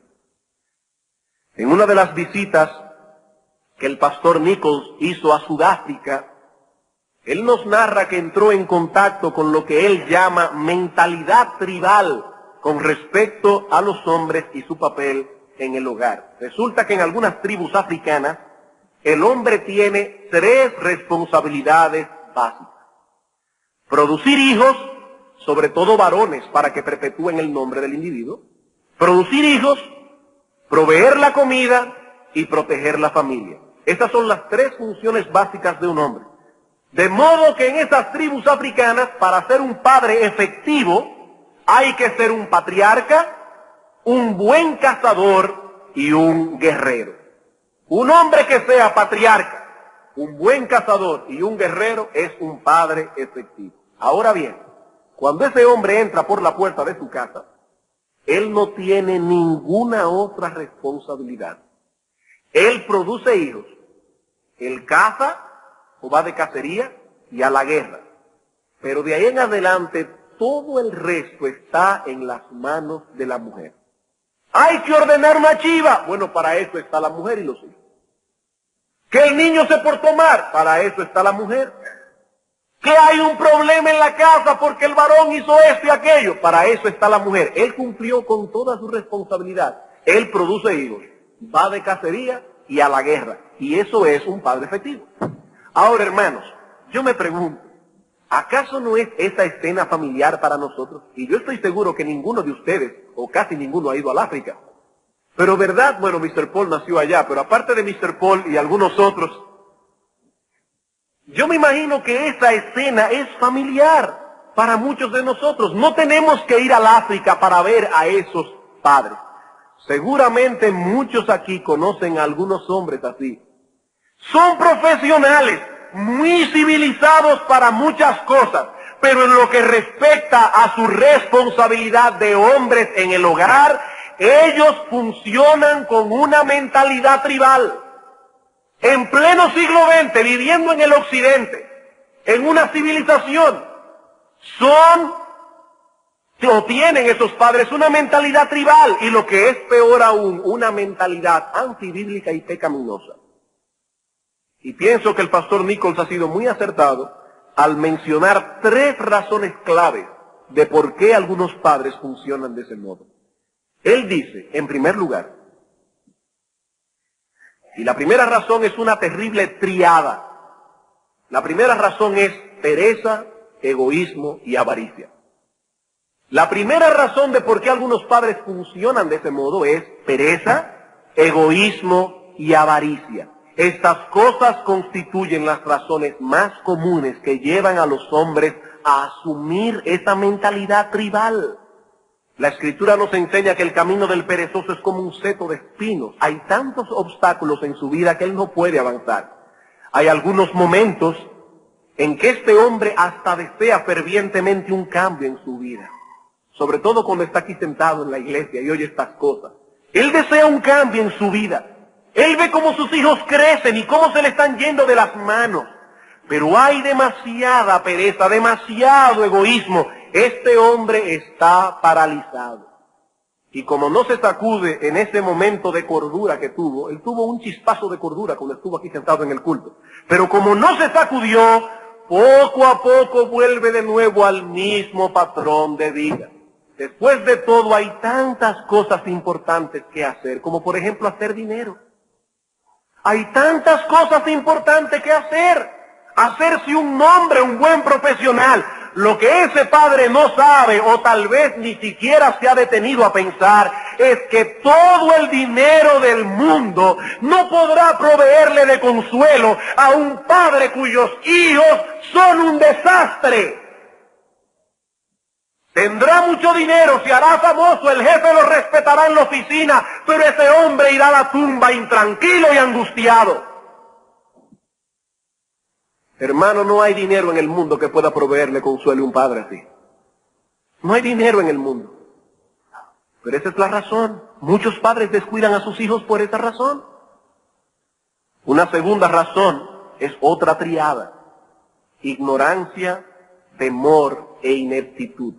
En una de las visitas que el pastor Nichols hizo a Sudáfrica, él nos narra que entró en contacto con lo que él llama mentalidad tribal con respecto a los hombres y su papel en el hogar. Resulta que en algunas tribus africanas, el hombre tiene 3 responsabilidades básicas. Producir hijos, sobre todo varones, para que perpetúen el nombre del individuo. Producir hijos, proveer la comida y proteger la familia. Estas son las 3 funciones básicas de un hombre. De modo que en esas tribus africanas, para ser un padre efectivo, hay que ser un patriarca, un buen cazador y un guerrero. Un hombre que sea patriarca, un buen cazador y un guerrero es un padre efectivo. Ahora bien, cuando ese hombre entra por la puerta de su casa, él no tiene ninguna otra responsabilidad. Él produce hijos, él caza o va de cacería y a la guerra. Pero de ahí en adelante todo el resto está en las manos de la mujer. Hay que ordenar una chiva. Bueno, para eso está la mujer y los hijos. Que el niño se portó mal, para eso está la mujer. Que hay un problema en la casa porque el varón hizo esto y aquello, para eso está la mujer. Él cumplió con toda su responsabilidad. Él produce hijos, va de cacería y a la guerra. Y eso es un padre efectivo. Ahora, hermanos, yo me pregunto, ¿acaso no es esa escena familiar para nosotros? Y yo estoy seguro que ninguno de ustedes, o casi ninguno, ha ido al África. Pero verdad, bueno, Mr. Paul nació allá, pero aparte de Mr. Paul y algunos otros, yo me imagino que esa escena es familiar para muchos de nosotros. No tenemos que ir al África para ver a esos padres. Seguramente muchos aquí conocen a algunos hombres así. Son profesionales, muy civilizados para muchas cosas, pero en lo que respecta a su responsabilidad de hombres en el hogar, ellos funcionan con una mentalidad tribal. En pleno siglo XX, viviendo en el occidente, en una civilización, tienen esos padres una mentalidad tribal, y lo que es peor aún, una mentalidad antibíblica y pecaminosa. Y pienso que el pastor Nichols ha sido muy acertado al mencionar 3 razones claves de por qué algunos padres funcionan de ese modo. Él dice, en primer lugar, y la primera razón es una terrible triada. La primera razón es pereza, egoísmo y avaricia. La primera razón de por qué algunos padres funcionan de ese modo es pereza, egoísmo y avaricia. Estas cosas constituyen las razones más comunes que llevan a los hombres a asumir esa mentalidad tribal. La Escritura nos enseña que el camino del perezoso es como un seto de espinos. Hay tantos obstáculos en su vida que él no puede avanzar. Hay algunos momentos en que este hombre hasta desea fervientemente un cambio en su vida. Sobre todo cuando está aquí sentado en la iglesia y oye estas cosas. Él desea un cambio en su vida. Él ve cómo sus hijos crecen y cómo se le están yendo de las manos. Pero hay demasiada pereza, demasiado egoísmo. Este hombre está paralizado. Y como no se sacude en ese momento de cordura que tuvo, él tuvo un chispazo de cordura cuando estuvo aquí sentado en el culto. Pero como no se sacudió, poco a poco vuelve de nuevo al mismo patrón de vida. Después de todo hay tantas cosas importantes que hacer, como por ejemplo hacer dinero. Hay tantas cosas importantes que hacer. Hacerse un nombre, un buen profesional. Lo que ese padre no sabe, o tal vez ni siquiera se ha detenido a pensar, es que todo el dinero del mundo no podrá proveerle de consuelo a un padre cuyos hijos son un desastre. Tendrá mucho dinero, se hará famoso, el jefe lo respetará en la oficina, pero ese hombre irá a la tumba intranquilo y angustiado. Hermano, no hay dinero en el mundo que pueda proveerle consuelo a un padre así. No hay dinero en el mundo. Pero esa es la razón. Muchos padres descuidan a sus hijos por esa razón. Una segunda razón es otra triada: ignorancia, temor e ineptitud.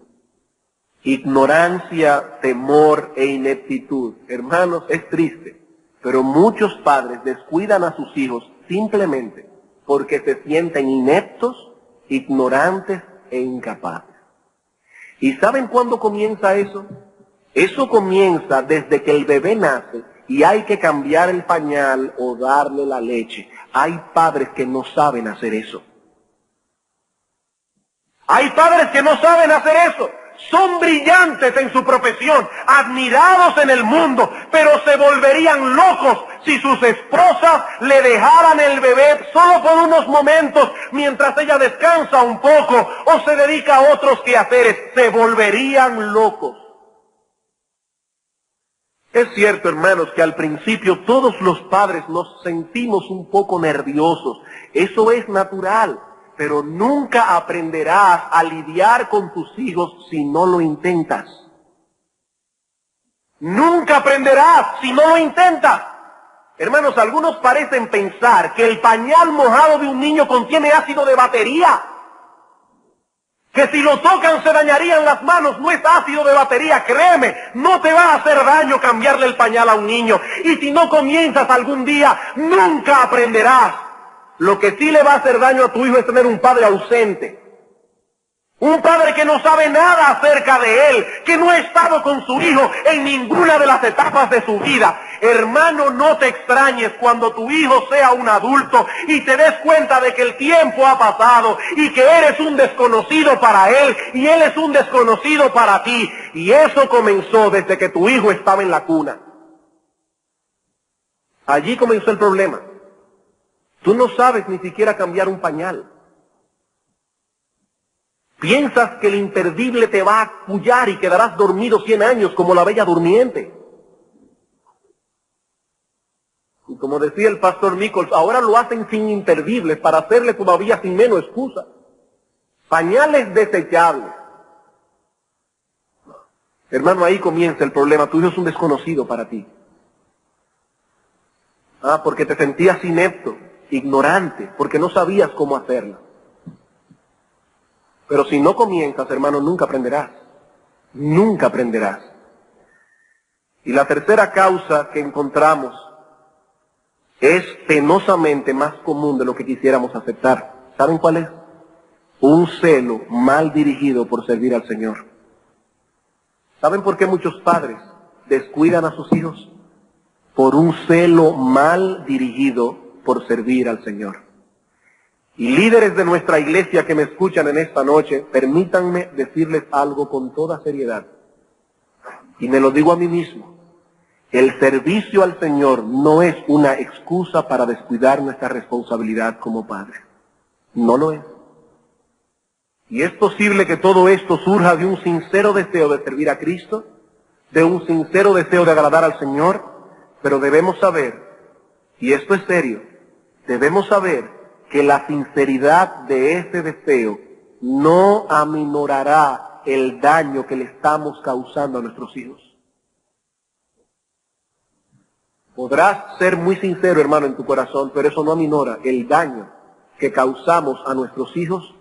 Ignorancia, temor e ineptitud. Hermanos, es triste, pero muchos padres descuidan a sus hijos simplemente porque se sienten ineptos, ignorantes e incapaces. ¿Y saben cuándo comienza eso? Eso comienza desde que el bebé nace y hay que cambiar el pañal o darle la leche. Hay padres que no saben hacer eso. Hay padres que no saben hacer eso. Son brillantes en su profesión, admirados en el mundo, pero se volverían locos si sus esposas le dejaran el bebé solo por unos momentos mientras ella descansa un poco o se dedica a otros quehaceres. Se volverían locos. Es cierto, hermanos, que al principio todos los padres nos sentimos un poco nerviosos. Eso es natural. Pero nunca aprenderás a lidiar con tus hijos si no lo intentas. Nunca aprenderás si no lo intentas. Hermanos, algunos parecen pensar que el pañal mojado de un niño contiene ácido de batería. Que si lo tocan se dañarían las manos. No es ácido de batería, créeme. No te va a hacer daño cambiarle el pañal a un niño. Y si no comienzas algún día, nunca aprenderás. Lo que sí le va a hacer daño a tu hijo es tener un padre ausente. Un padre que no sabe nada acerca de él, que no ha estado con su hijo en ninguna de las etapas de su vida. Hermano, no te extrañes cuando tu hijo sea un adulto y te des cuenta de que el tiempo ha pasado y que eres un desconocido para él y él es un desconocido para ti. Y eso comenzó desde que tu hijo estaba en la cuna. Allí comenzó el problema. Tú no sabes ni siquiera cambiar un pañal. Piensas que el imperdible te va a acullar y quedarás dormido 100 años como la Bella Durmiente. Y como decía el pastor Nichols, ahora lo hacen sin imperdibles para hacerle todavía sin menos excusa. Pañales desechables. Hermano, ahí comienza el problema. Tu hijo es un desconocido para ti. Porque te sentías inepto, ignorante, porque no sabías cómo hacerlo. Pero si no comienzas, hermano, nunca aprenderás. Nunca aprenderás. Y la tercera causa que encontramos es penosamente más común de lo que quisiéramos aceptar. ¿Saben cuál es? Un celo mal dirigido por servir al Señor. ¿Saben por qué muchos padres descuidan a sus hijos? Por un celo mal dirigido por servir al Señor. Y líderes de nuestra iglesia que me escuchan en esta noche, permítanme decirles algo con toda seriedad. Y me lo digo a mí mismo. El servicio al Señor no es una excusa para descuidar nuestra responsabilidad como padre. No lo es. Y es posible que todo esto surja de un sincero deseo de servir a Cristo, de un sincero deseo de agradar al Señor, pero debemos saber, y esto es serio, debemos saber que la sinceridad de ese deseo no aminorará el daño que le estamos causando a nuestros hijos. Podrás ser muy sincero, hermano, en tu corazón, pero eso no aminora el daño que causamos a nuestros hijos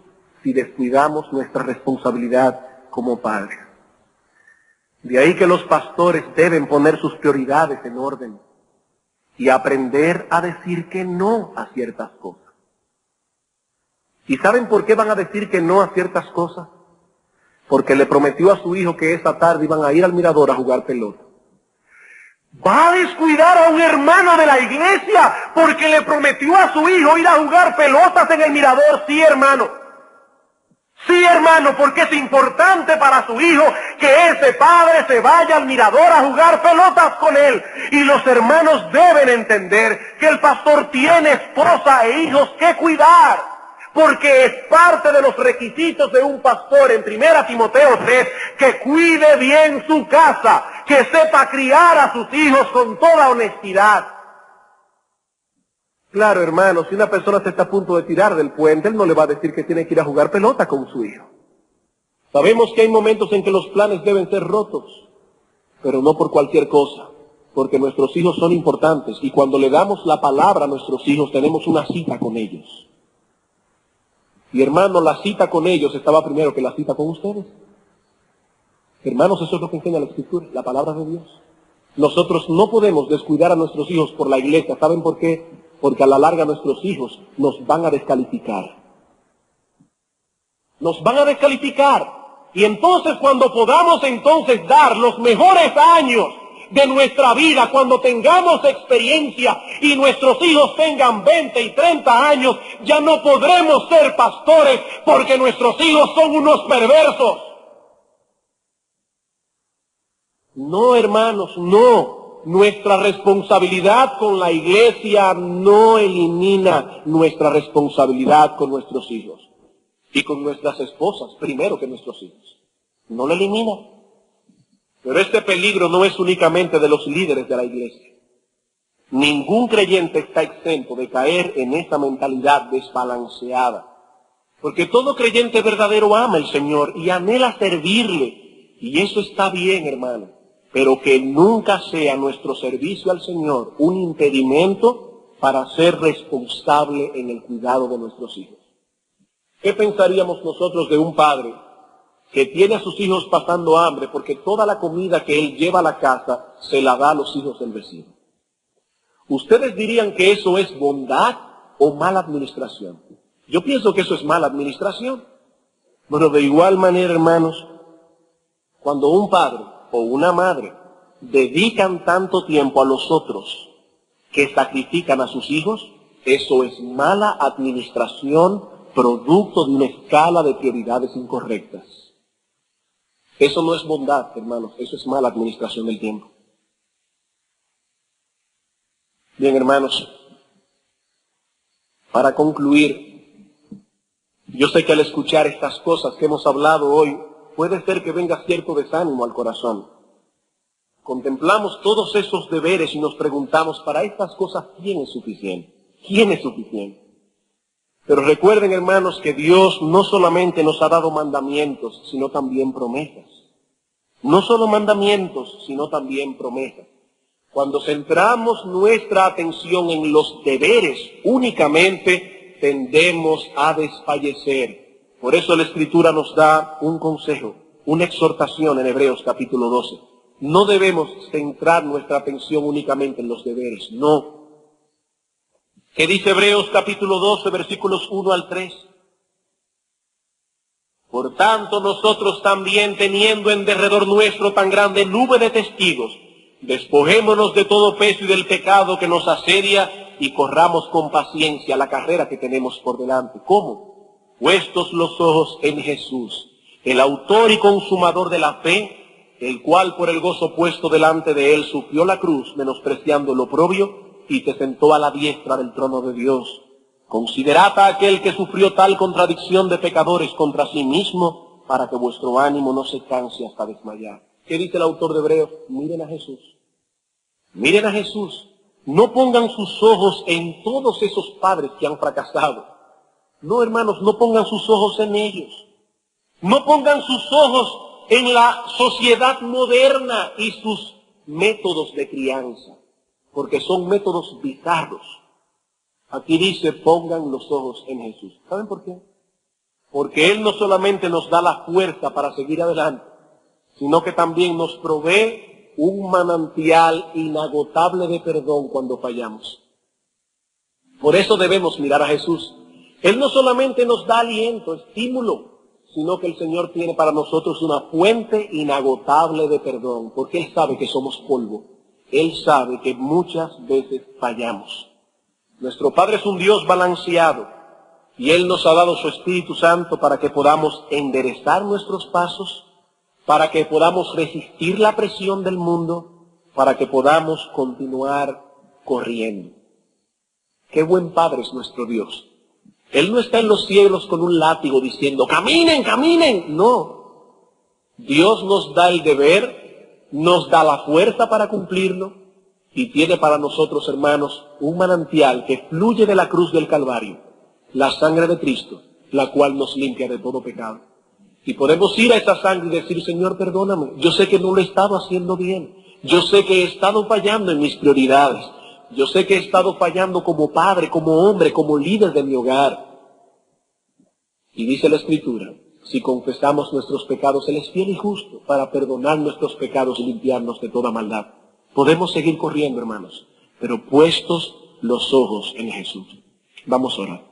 si descuidamos nuestra responsabilidad como padres. De ahí que los pastores deben poner sus prioridades en orden y aprender a decir que no a ciertas cosas. ¿Y saben por qué van a decir que no a ciertas cosas? Porque le prometió a su hijo que esa tarde iban a ir al mirador a jugar pelota. ¿Va a descuidar a un hermano de la iglesia porque le prometió a su hijo ir a jugar pelotas en el mirador? Sí, hermano. Sí, hermano, porque es importante para su hijo que ese padre se vaya al mirador a jugar pelotas con él. Y los hermanos deben entender que el pastor tiene esposa e hijos que cuidar, porque es parte de los requisitos de un pastor en 1 Timoteo 3, que cuide bien su casa, que sepa criar a sus hijos con toda honestidad. Claro, hermano, si una persona se está a punto de tirar del puente, él no le va a decir que tiene que ir a jugar pelota con su hijo. Sabemos que hay momentos en que los planes deben ser rotos, pero no por cualquier cosa, porque nuestros hijos son importantes y cuando le damos la palabra a nuestros hijos tenemos una cita con ellos. Y hermano, la cita con ellos estaba primero que la cita con ustedes. Hermanos, eso es lo que enseña la Escritura, la palabra de Dios. Nosotros no podemos descuidar a nuestros hijos por la iglesia. ¿Saben por qué? Porque a la larga nuestros hijos nos van a descalificar. Nos van a descalificar. Y entonces cuando podamos entonces dar los mejores años de nuestra vida, cuando tengamos experiencia y nuestros hijos tengan 20 y 30 años, ya no podremos ser pastores porque nuestros hijos son unos perversos. No, hermanos, no. Nuestra responsabilidad con la iglesia no elimina nuestra responsabilidad con nuestros hijos y con nuestras esposas, primero que nuestros hijos. No la elimina. Pero este peligro no es únicamente de los líderes de la iglesia. Ningún creyente está exento de caer en esa mentalidad desbalanceada. Porque todo creyente verdadero ama al Señor y anhela servirle. Y eso está bien, hermano. Pero que nunca sea nuestro servicio al Señor un impedimento para ser responsable en el cuidado de nuestros hijos. ¿Qué pensaríamos nosotros de un padre que tiene a sus hijos pasando hambre porque toda la comida que él lleva a la casa se la da a los hijos del vecino? ¿Ustedes dirían que eso es bondad o mala administración? Yo pienso que eso es mala administración. Bueno, de igual manera, hermanos, cuando un padre o una madre dedican tanto tiempo a los otros que sacrifican a sus hijos, eso es mala administración, producto de una escala de prioridades incorrectas. Eso no es bondad, hermanos, eso es mala administración del tiempo. Bien, hermanos, para concluir, yo sé que al escuchar estas cosas que hemos hablado hoy, puede ser que venga cierto desánimo al corazón. Contemplamos todos esos deberes y nos preguntamos, para estas cosas, ¿quién es suficiente? ¿Quién es suficiente? Pero recuerden, hermanos, que Dios no solamente nos ha dado mandamientos, sino también promesas. No solo mandamientos, sino también promesas. Cuando centramos nuestra atención en los deberes únicamente, tendemos a desfallecer. Por eso la Escritura nos da un consejo, una exhortación en Hebreos capítulo 12. No debemos centrar nuestra atención únicamente en los deberes, no. ¿Qué dice Hebreos capítulo 12, versículos 1 al 3? Por tanto, nosotros también, teniendo en derredor nuestro tan grande nube de testigos, despojémonos de todo peso y del pecado que nos asedia y corramos con paciencia la carrera que tenemos por delante. ¿Cómo? Puestos los ojos en Jesús, el autor y consumador de la fe, el cual por el gozo puesto delante de él sufrió la cruz, menospreciando lo oprobio, y se sentó a la diestra del trono de Dios. Considerad a aquel que sufrió tal contradicción de pecadores contra sí mismo, para que vuestro ánimo no se canse hasta desmayar. ¿Qué dice el autor de Hebreos? Miren a Jesús. Miren a Jesús. No pongan sus ojos en todos esos padres que han fracasado. No, hermanos, no pongan sus ojos en ellos. No pongan sus ojos en la sociedad moderna y sus métodos de crianza. porque son métodos bizarros. Aquí dice, pongan los ojos en Jesús. ¿Saben por qué? Porque Él no solamente nos da la fuerza para seguir adelante, sino que también nos provee un manantial inagotable de perdón cuando fallamos. Por eso debemos mirar a Jesús. Él no solamente nos da aliento, estímulo, sino que el Señor tiene para nosotros una fuente inagotable de perdón, porque Él sabe que somos polvo. Él sabe que muchas veces fallamos. Nuestro Padre es un Dios balanceado, y Él nos ha dado su Espíritu Santo para que podamos enderezar nuestros pasos, para que podamos resistir la presión del mundo, para que podamos continuar corriendo. Qué buen Padre es nuestro Dios. Él no está en los cielos con un látigo diciendo, caminen, caminen. No. Dios nos da el deber, nos da la fuerza para cumplirlo y tiene para nosotros, hermanos, un manantial que fluye de la cruz del Calvario, la sangre de Cristo, la cual nos limpia de todo pecado. Y podemos ir a esa sangre y decir, Señor, perdóname. Yo sé que no lo he estado haciendo bien. Yo sé que he estado fallando en mis prioridades. Yo sé que he estado fallando como padre, como hombre, como líder de mi hogar. Y dice la Escritura, si confesamos nuestros pecados, Él es fiel y justo para perdonar nuestros pecados y limpiarnos de toda maldad. Podemos seguir corriendo, hermanos, pero puestos los ojos en Jesús. Vamos a orar.